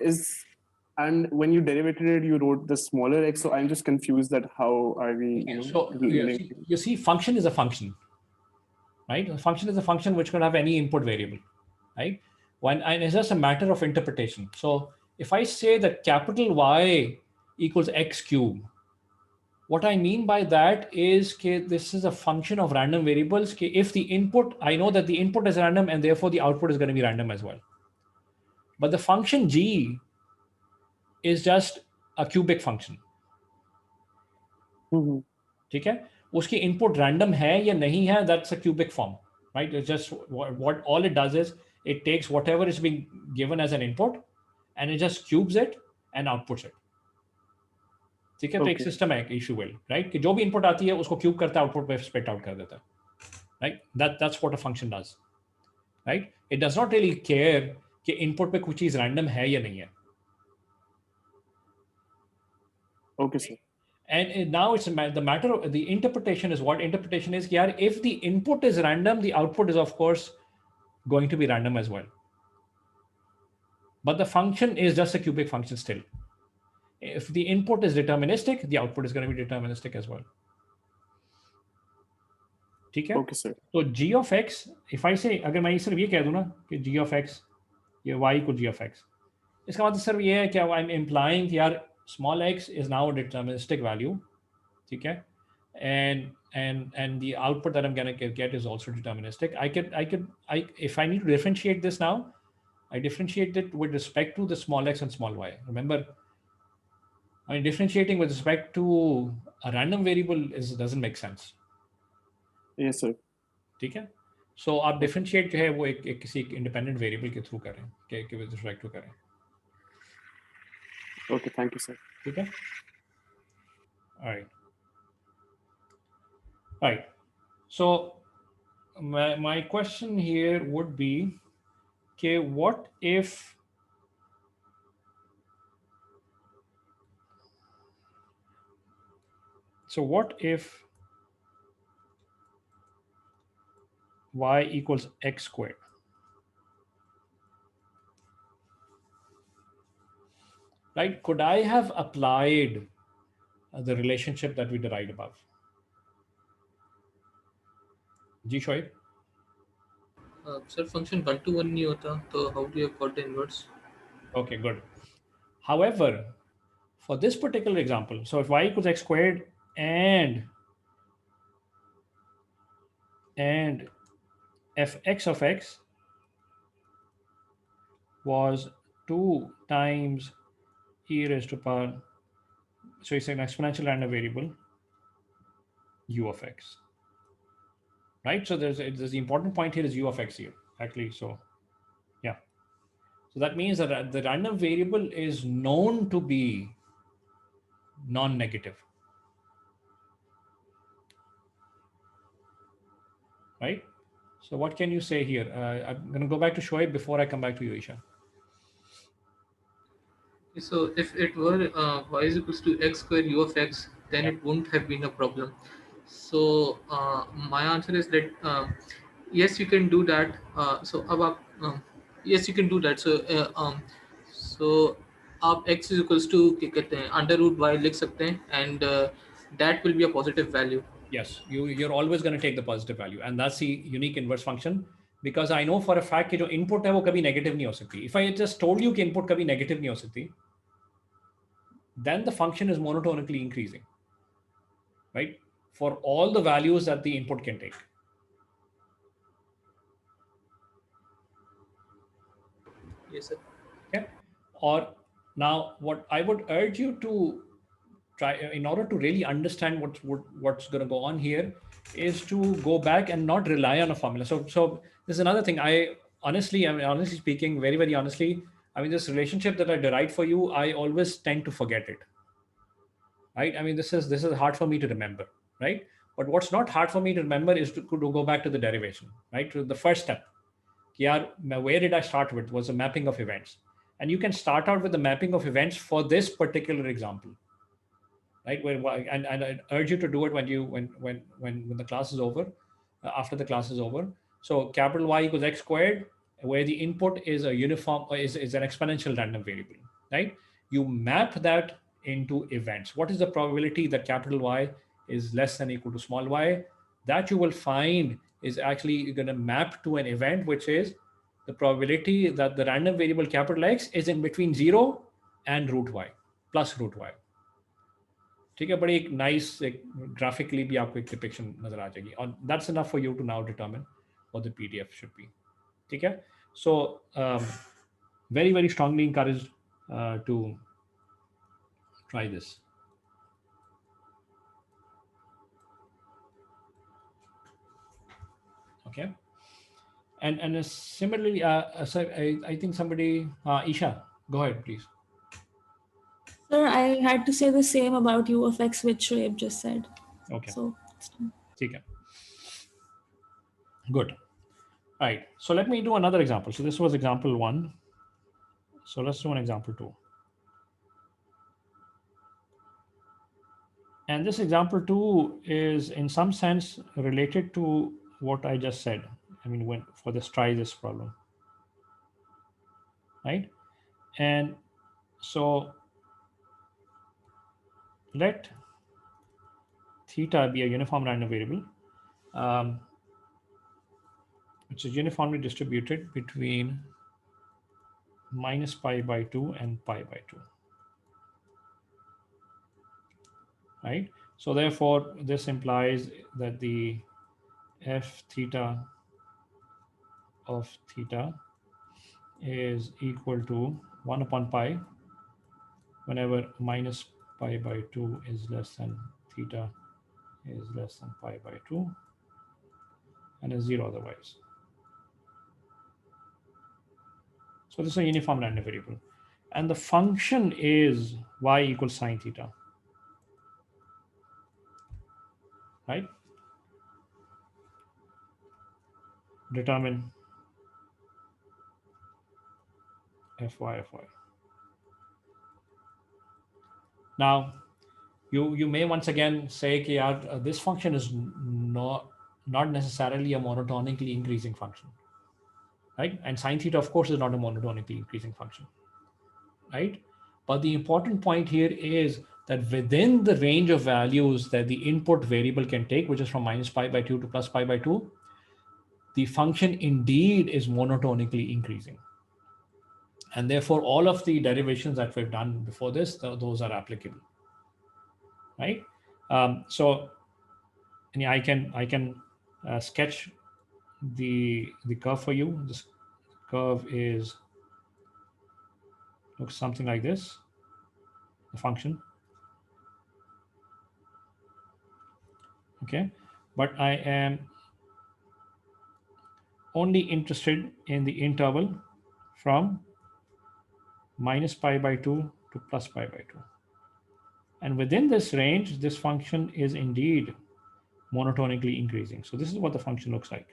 and when you derivated it, you wrote the smaller x. So I'm just confused that how are we, So you see, function is a function, right? A function is a function which can have any input variable, right? And it's just a matter of interpretation. So if I say that capital Y equals x cube, what I mean by that is this is a function of random variables. If the input, I know that the input is random and therefore the output is going to be random as well. But the function g is just a cubic function. ठीक है? उसकी input random है या नहीं है, that's a cubic form, right? It's just what all it does is it takes whatever is being given as an input and it just cubes it and outputs it. ठीक है? तो एक system है, if you will, right? कि जो भी input आती है उसको क्यूब करता है, आउटपुट पे स्प्लिट आउट कर देता है, right? That's what a function does, right? It does not really care कि input पे कुछ चीज random है या नहीं है. Okay, sir. And now it's the matter of the interpretation is what interpretation is. Yeah, if the input is random, the output is of course going to be random as well. But the function is just a cubic function still. If the input is deterministic, the output is going to be deterministic as well. ठीक है? Okay, sir. So g of x, if I say, अगर मैं सिर्फ ये कह दूँ ना कि g of x, ये y equal g of x, इसका मतलब सिर्फ ये है कि I'm implying कि यार small x is now a deterministic value, ठीक है? And the output that I'm going to get is also deterministic. If I need to differentiate this now, I differentiate it with respect to the small x and small y. Remember, I mean, differentiating with respect to a random variable doesn't make sense. Yes, sir. ठीक है? So आप differentiate जो है वो एक किसी independent variable के through करें, के with respect to करें. Okay, thank you, sir. ठीक है? All right. Right. So my question here would be, okay, what if y equals x squared? Right? Could I have applied the relationship that we derived above? Ji Shoaib? Sir, function 1 to 1 नहीं होता, तो how do you have got the inverse? Okay, good. However, for this particular example, so if y equals x squared and fx of x was 2 times e raised to power, so it's an exponential random variable u of x, right? So there's the important point here is u of x here, actually. So yeah, so that means that the random variable is known to be non-negative, right? So what can you say here? I'm going to go back to Shoaib before I come back to you, Isha. So if it were y is equals to x square u of x, then it wouldn't have been a problem. So my answer is that yes, you can do that. So अब आप yes, you can do that. So आप x is equals to क्या कहते हैं under root y लिख सकते हैं, and that will be a positive value. Yes, you're always going to take the positive value, and that's the unique inverse function, because I know for a fact कि जो input है वो कभी negative नहीं हो सकती. If I just told you कि input कभी negative नहीं हो सकती, then the function is monotonically increasing, right? For all the values that the input can take. Yes, sir. Okay. Or now, what I would urge you to try, in order to really understand what's going to go on here, is to go back and not rely on a formula. So this is another thing. Honestly speaking, very, very honestly, I mean, this relationship that I derived for you, I always tend to forget it, right? I mean, this is hard for me to remember, right? But what's not hard for me to remember is to go back to the derivation, right? To the first step. Where did I start with? Was a mapping of events. And you can start out with the mapping of events for this particular example, right? And I urge you to do it when the class is over, after the class is over. So capital Y equals x squared, where the input is a uniform, is an exponential random variable, right? You map that into events. What is the probability that capital Y is less than or equal to small y? That you will find is actually going to map to an event, which is the probability that the random variable capital X is in between 0 and root y, plus root y. ठीक है, बड़ी एक nice graphically भी आपको एक depiction नजर आ जाएगी, और that's enough for you to now determine what the PDF should be. ठीक है, सो very, very strongly encouraged to try this. Okay, and similarly, so I think somebody, Isha, go ahead please. Sir, I had to say the same about U of X, which Shoaib just said. Okay. So, Okay. Good. All right. So let me do another example. So this was example 1. So let's do an example 2. And this example 2 is in some sense related to what I just said. I mean, for this try this problem. Right? And so let theta be a uniform random variable, which is uniformly distributed between minus pi by 2 and pi by 2. Right? So therefore, this implies that the f theta of theta is equal to 1 upon pi whenever minus pi by 2 is less than theta is less than pi by 2 and is 0 otherwise. So this is a uniform random variable. And the function is y equals sine theta. Right? Determine fy. Now, you may once again say that this function is not necessarily a monotonically increasing function, right? And sine theta, of course, is not a monotonically increasing function, right? But the important point here is that within the range of values that the input variable can take, which is from minus pi by 2 to plus pi by 2, the function indeed is monotonically increasing. And therefore, all of the derivations that we've done before this, those are applicable. Right? So I can sketch the curve for you. This curve looks something like this, the function. Okay, but I am only interested in the interval from minus pi by 2 to plus pi by 2. And within this range, this function is indeed monotonically increasing. So this is what the function looks like,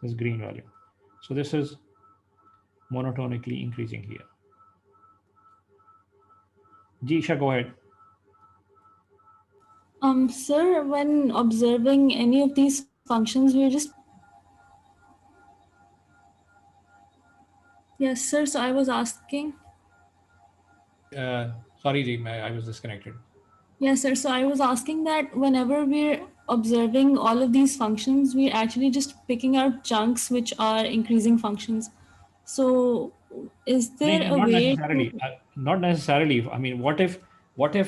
this green value. So this is monotonically increasing here. Jisha, go ahead. Sir, when observing any of these functions, we're just... Yes, sir. So I was asking... Sorry, Ji, I was disconnected. Yes, sir. So I was asking that whenever we're observing all of these functions, we're actually just picking out chunks which are increasing functions. So is there a way to... Not necessarily. I mean, what if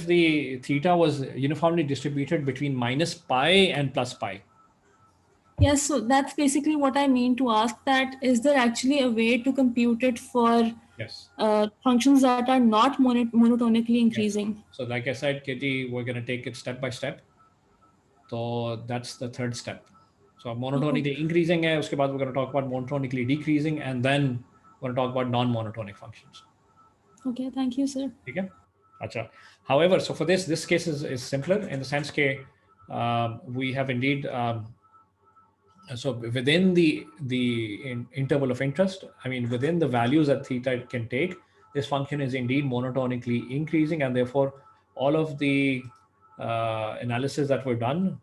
the theta was uniformly distributed between minus pi and plus pi? Yes, so that's basically what I mean to ask, that is there actually a way to compute it for Yes. Functions that are not monotonically Yes. increasing. So like I said, Kitty, we're going to take it step by step. So that's the third step. So monotonically increasing है, उसके बाद we're going to talk about monotonically decreasing, and then we're going to talk about non-monotonic functions. Okay, thank you, sir. ठीक है? अच्छा. However, so for this case is simpler in the sense that we have indeed so within the interval of interest, I mean within the values that theta can take, this function is indeed monotonically increasing, and therefore all of the analysis that were done,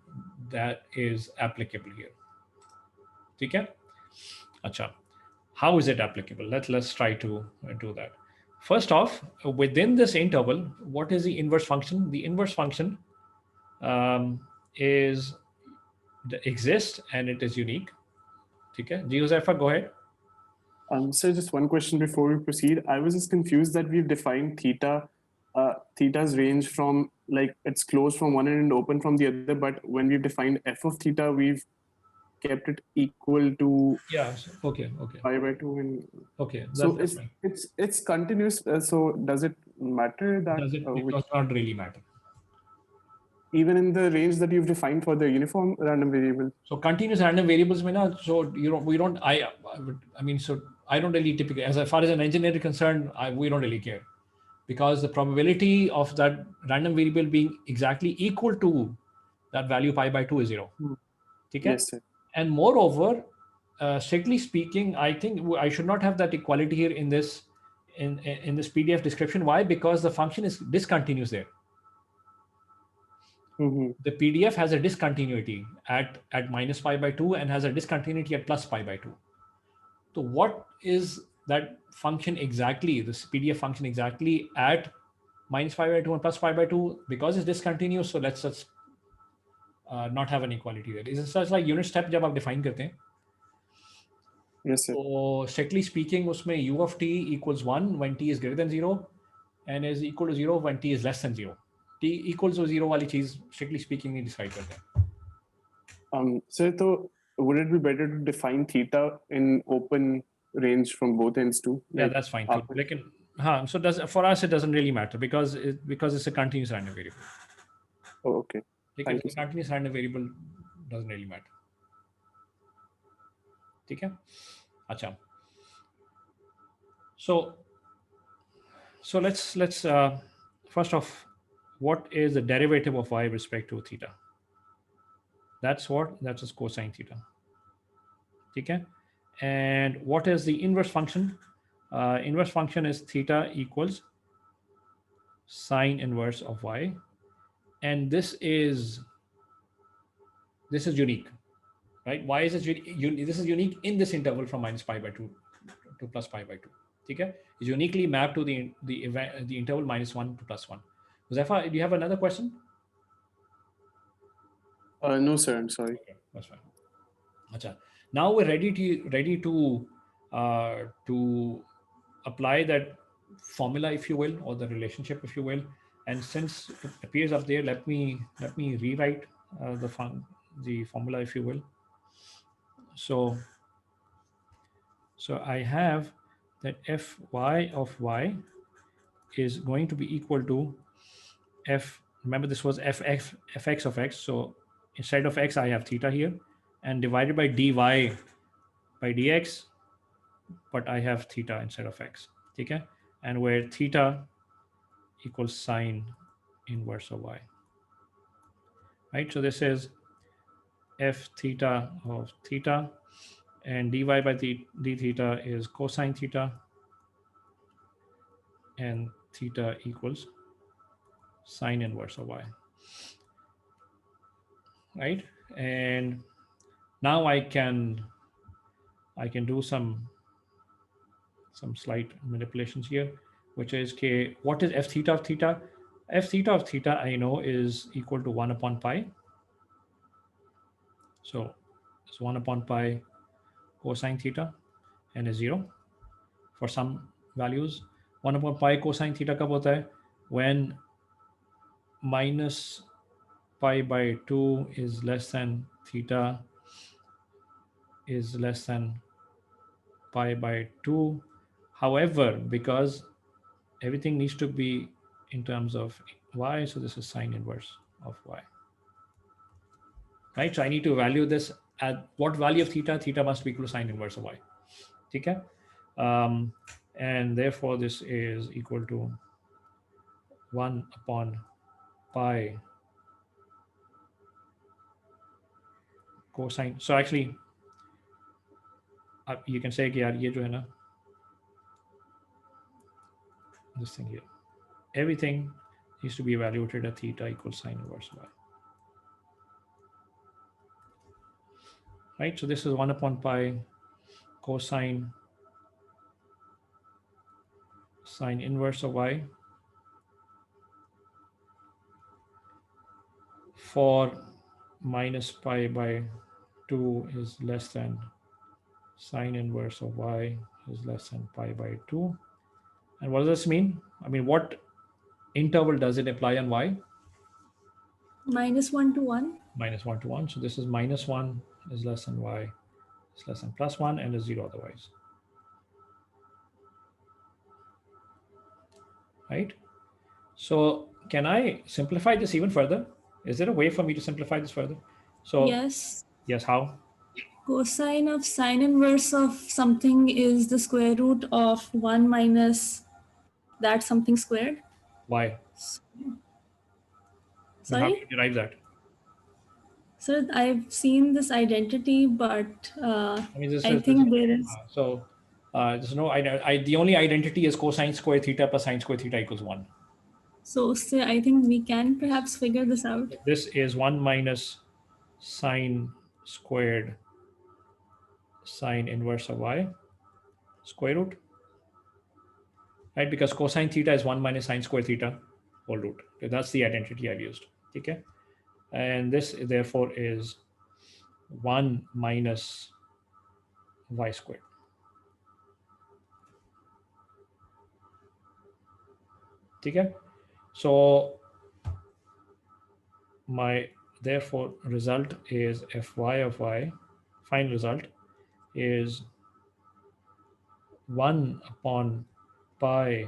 that is applicable here. ठीक है? अच्छा. How is it applicable? Let's try to do that. First off, within this interval, what is the inverse function? The inverse function is exists and it is unique. Okay, Josefa, go ahead. So just one question before we proceed. I was just confused that we've defined theta, theta's range from like it's closed from one end and open from the other. But when we've defined f of theta, we've kept it equal to okay pi by 2 and okay. So That's fine. it's continuous. So does it matter that Does it? It does not really matter. even in the range that you've defined for the uniform random variable? So continuous random variables, so we don't. I mean, so I don't really typically, as far as an engineer is concerned, we don't really care, because the probability of that random variable being exactly equal to that value pi by 2 is 0. Okay? Yes, sir. And moreover, strictly speaking, I think I should not have that equality here in this PDF description. Why? Because the function is discontinuous there. The PDF has a discontinuity at minus pi by 2 and has a discontinuity at plus pi by 2. So what is that function exactly, this PDF function exactly at minus pi by 2 and plus pi by 2? Because it's discontinuous, so let's just not have an equality there. It's such like unit step जब आप define करते हैं. Yes, sir. So strictly speaking, उसमें u of t equals 1 when t is greater than 0 and is equal to 0 when t is less than 0. T equals to 0 वाली चीज strictly speaking नहीं decide करते हैं. So would it be better to define theta in open range from both ends too? Yeah, that's fine too. Lekin, so for us it doesn't really matter because it's a continuous random variable. Oh, okay. Thank you. Continuous random variable doesn't really matter. ठीक है? अच्छा. So let's first off, what is the derivative of y with respect to theta? That's just cosine theta. Okay, and what is the inverse function? Inverse function is theta equals sine inverse of y, and this is unique, right? Why is it unique? This is unique in this interval from minus pi by 2 to plus pi by 2. Okay, is uniquely mapped to the interval minus 1 to plus 1. Josefa, do you have another question? No, sir. I'm sorry. Okay, that's fine. Achha. Now we're ready to apply that formula, if you will, or the relationship, if you will. And since it appears up there, let me rewrite the formula, if you will. So I have that fy of y is going to be equal to remember this was fx of x, so instead of x I have theta here, and divided by dy by dx, but I have theta instead of x. Okay, and where theta equals sine inverse of y, right? So this is f theta of theta, and dy by d theta is cosine theta, and theta equals sine inverse of y, right? And now I can do some slight manipulations here, which is what is f theta of theta? F theta of theta I know is equal to 1 upon pi. So it's 1 upon pi cosine theta and is 0 for some values. 1 upon pi cosine theta कब होता है? When minus pi by 2 is less than theta is less than pi by 2. However, because everything needs to be in terms of y, so this is sine inverse of y. Right? So I need to value this at what value of theta? Theta must be equal to sine inverse of y. Okay? And therefore this is equal to 1 upon pi cosine. So actually, you can say कि यार ये जो है ना, this thing here, everything needs to be evaluated at theta equals sine inverse y. Right? So this is 1 upon pi cosine sine inverse of y for minus pi by 2 is less than sine inverse of y is less than pi by 2. And what does this mean? I mean, what interval does it apply on y? -1 to 1. -1 to 1. So this is -1 is less than y is less than +1 and is 0 otherwise. Right? So can I simplify this even further? Is there a way for me to simplify this further? So Yes. Yes, how? Cosine of sine inverse of something is the square root of 1 minus that something squared. Why? Sorry? How do you derive that? Sir, I've seen this identity, but I mean, I think there is. There's no. The only identity is cosine square theta plus sine square theta equals 1. So I think we can perhaps figure this out. This is 1 minus sine squared sine inverse of y square root, right? Because cosine theta is 1 minus sine square theta whole root. Okay, that's the identity I've used. Okay, and this therefore is 1 minus y squared. Okay, so my therefore result is fy of y, final result is 1 upon pi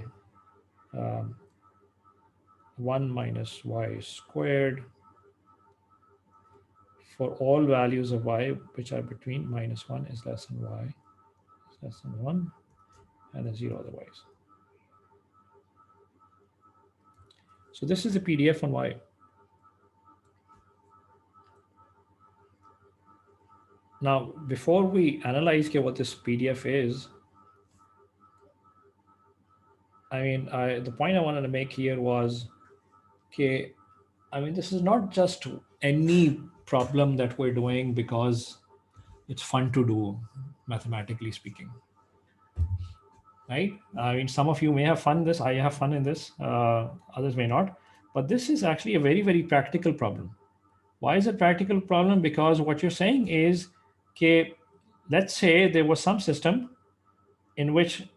1 minus y squared for all values of y which are between -1 is less than y is less than 1 and is 0 otherwise. So this is the PDF on y. Now, before we analyze what this PDF is, I mean, the point I wanted to make here was, okay, I mean, this is not just any problem that we're doing because it's fun to do, mathematically speaking, right? I mean, some of you may have fun in this, I have fun in this, others may not, but this is actually a very, very practical problem. Why is it a practical problem? Because what you're saying is, okay, let's say there was some system in which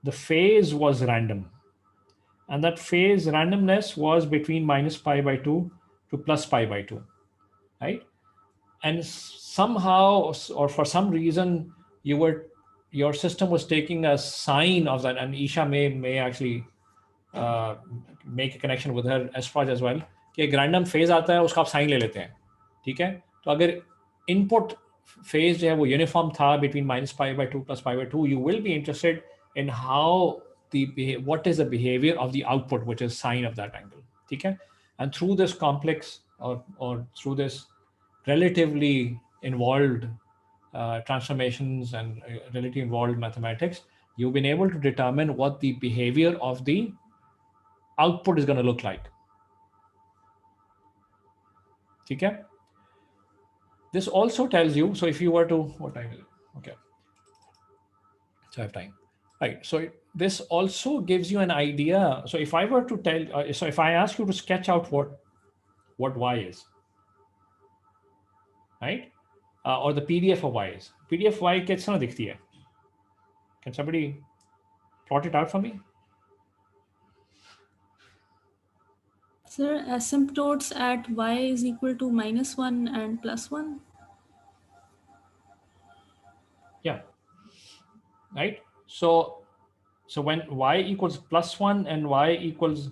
the phase was random, and that phase randomness was between minus pi by 2 to plus pi by 2, right? And somehow or for some reason your system was taking a sign of that, and Isha may actually make a connection with her astrology as well कि एक random phase आता है उसका आप sign ले लेते हैं, ठीक है? तो अगर इनपुट फेज जो है वो यूनिफॉर्म था between minus pi by 2 plus pi by 2, you will be interested in how what is the behavior of the output, which is sine of that angle, ठीक है? And through this complex or through this relatively involved transformations and relatively involved mathematics, you've been able to determine what the behavior of the output is going to look like. Okay. This also tells you, so if you were to, what time is it? Okay. So I have time. Right. So this also gives you an idea. So if I were to tell, so if I ask you to sketch out what y is, right? Or the PDF of y is. PDF y किस तरह दिखती है? Can somebody plot it out for me? Sir, asymptotes at y is equal to -1 and +1. Yeah. Right. So So when y equals +1 and y equals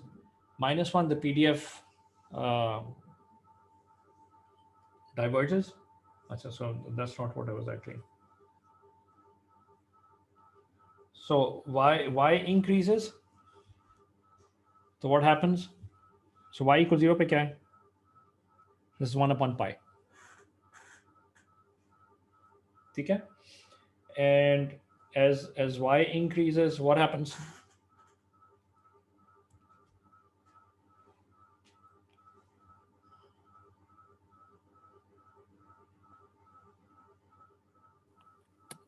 -1, the PDF diverges. So that's not what I was actually. So y increases. So what happens? So y equals 0 पे क्या है? This is 1/pi. ठीक है? And as y increases, what happens?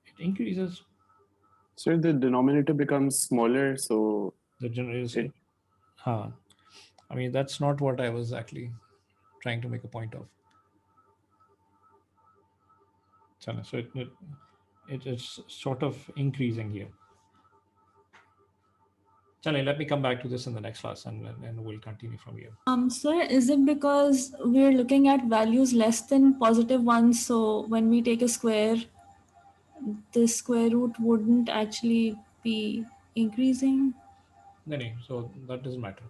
It increases. So the denominator becomes smaller, so The generalization. I mean, that's not what I was actually trying to make a point of. So it is sort of increasing here. Chale, let me come back to this in the next class and we'll continue from here. Sir, is it because we're looking at values less than +1, so when we take a square, the square root wouldn't actually be increasing? No, so that doesn't matter.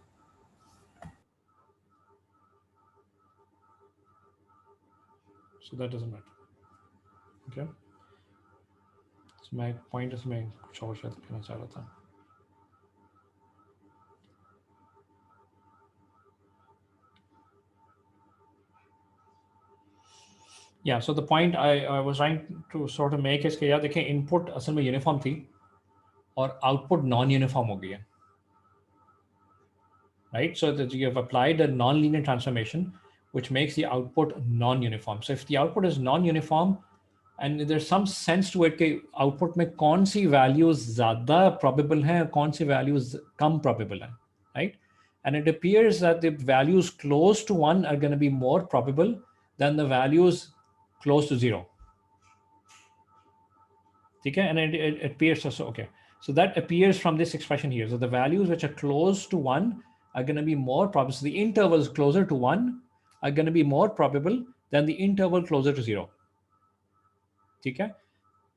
So that doesn't matter. Okay. So my point is मैं कुछ और शायद कहना चाह रहा था. Yeah, so the point I was trying to sort of make is कि यार देखें input असल में यूनिफॉर्म थी और output non-uniform हो गई है. Right? So that you have applied a non-linear transformation which makes the output non-uniform. So if the output is non-uniform and there's some sense to it कि output में कौन सी values ज़्यादा probable हैं और कौन सी values कम probable हैं, right? And it appears that the values close to 1 are going to be more probable than the values close to 0. Okay, and it appears so okay. So that appears from this expression here. So the values which are close to 1 are going to be more probable. So the intervals closer to 1 are going to be more probable than the interval closer to 0. Okay?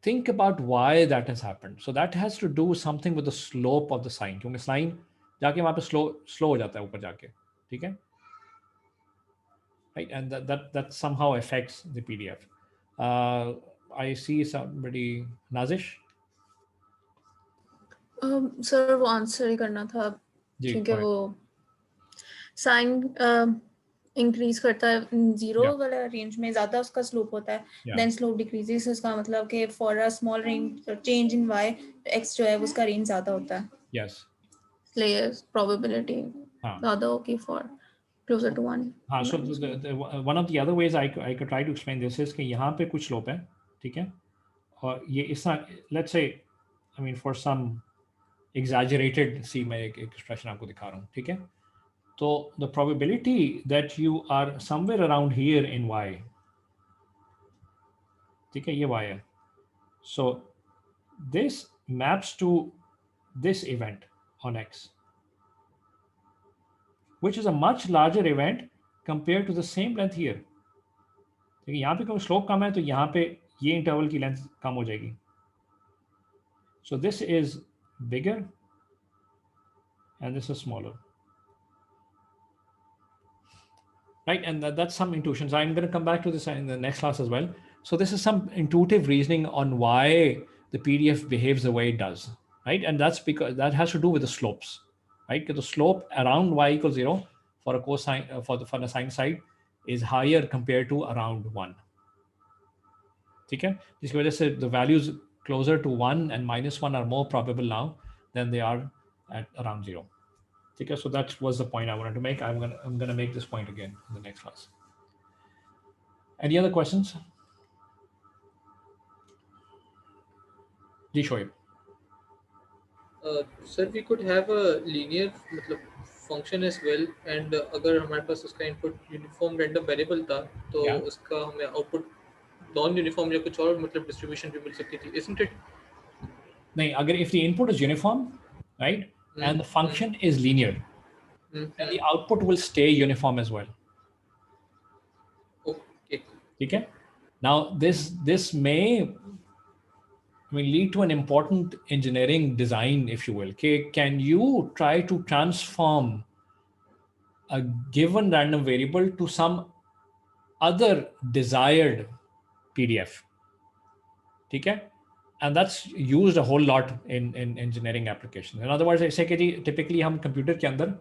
Think about why that has happened. So that has to do something with the slope of the sine. क्योंकि sine जाके वहाँ पे slow हो जाता है ऊपर जाके. ठीक है? Right, and that somehow affects the PDF. I see somebody, Nazish. Sir वो आंसर ही करना था क्योंकि वो साइन इंक्रीज करता है 0 वाला रेंज में ज्यादा उसका स्लोप होता है, देन स्लोप डिक्रीजेस. इसका मतलब कि for a small range change in y x जो है उसका रेंज ज्यादा होता है. Yes. इसलिए प्रोबेबिलिटी ज्यादा होगी फॉर closer to 1. हाँ, so one of the other ways I could try to explain this is कि यहाँ पे कुछ slope है, ठीक है, और ये इस let's say, I mean for some exaggerated, see मैं एक expression आपको दिखा रहा हूँ, ठीक है, तो the probability that you are somewhere around here in y, ठीक है, ये y है, so this maps to this event on x, which is a much larger event compared to the same length here. देखिए यहाँ पे क्योंकि slope कम है तो यहाँ पे ये इंटरवल की लेंथ कम हो जाएगी. So this is bigger and this is smaller. Right, and that's some intuitions. I'm going to come back to this in the next class as well. So this is some intuitive reasoning on why the PDF behaves the way it does. Right, and that's because that has to do with the slopes. Right, because the slope around y equals 0 for a cosine for the sine side is higher compared to around 1. ठीक है, जिसकी वजह से the values closer to 1 and -1 are more probable now than they are at around 0. ठीक है, so that was the point I wanted to make. I'm gonna make this point again in the next class. Any other questions? Ji Shoaib. Sir, we could have a linear मतलब function as well, and अगर हमारे पास उसका input uniform random variable था तो उसका हमें output non uniform या कुछ और मतलब distribution भी मिल सकती थी, isn't it? नहीं, अगर if the input is uniform, right, and the function is linear, then the output will stay uniform as well. Okay. ठीक है. Now this may lead to an important engineering design, if you will. Okay, can you try to transform a given random variable to some other desired PDF? Okay, and that's used a whole lot in engineering applications. In other words, ऐसे कि जी typically हम computer के अंदर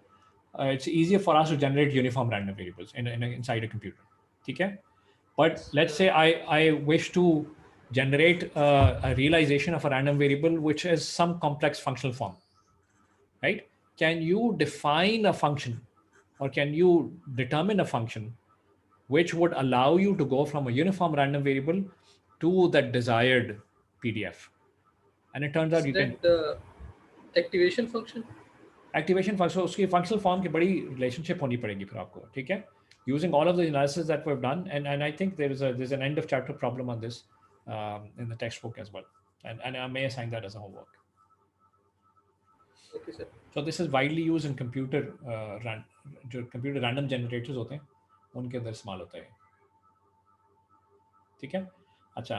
it's easier for us to generate uniform random variables inside a computer. Okay, but let's say I wish to generate a realization of a random variable which is some complex functional form, right? Can you define a function, or can you determine a function which would allow you to go from a uniform random variable to that desired PDF? And it turns out Is you can that the activation function? activation function, so उसकी functional form की बड़ी relationship होनी पड़ेगी फिर आपको, ठीक है? Using all of the analysis that we've done, and I think there's an end of chapter problem on this in the textbook as well, and I may assign that as a homework. Okay, sir. So this is widely used in computer जो computer random generators होते हैं उनके अंदर इस्तेमाल होता है, ठीक है? अच्छा,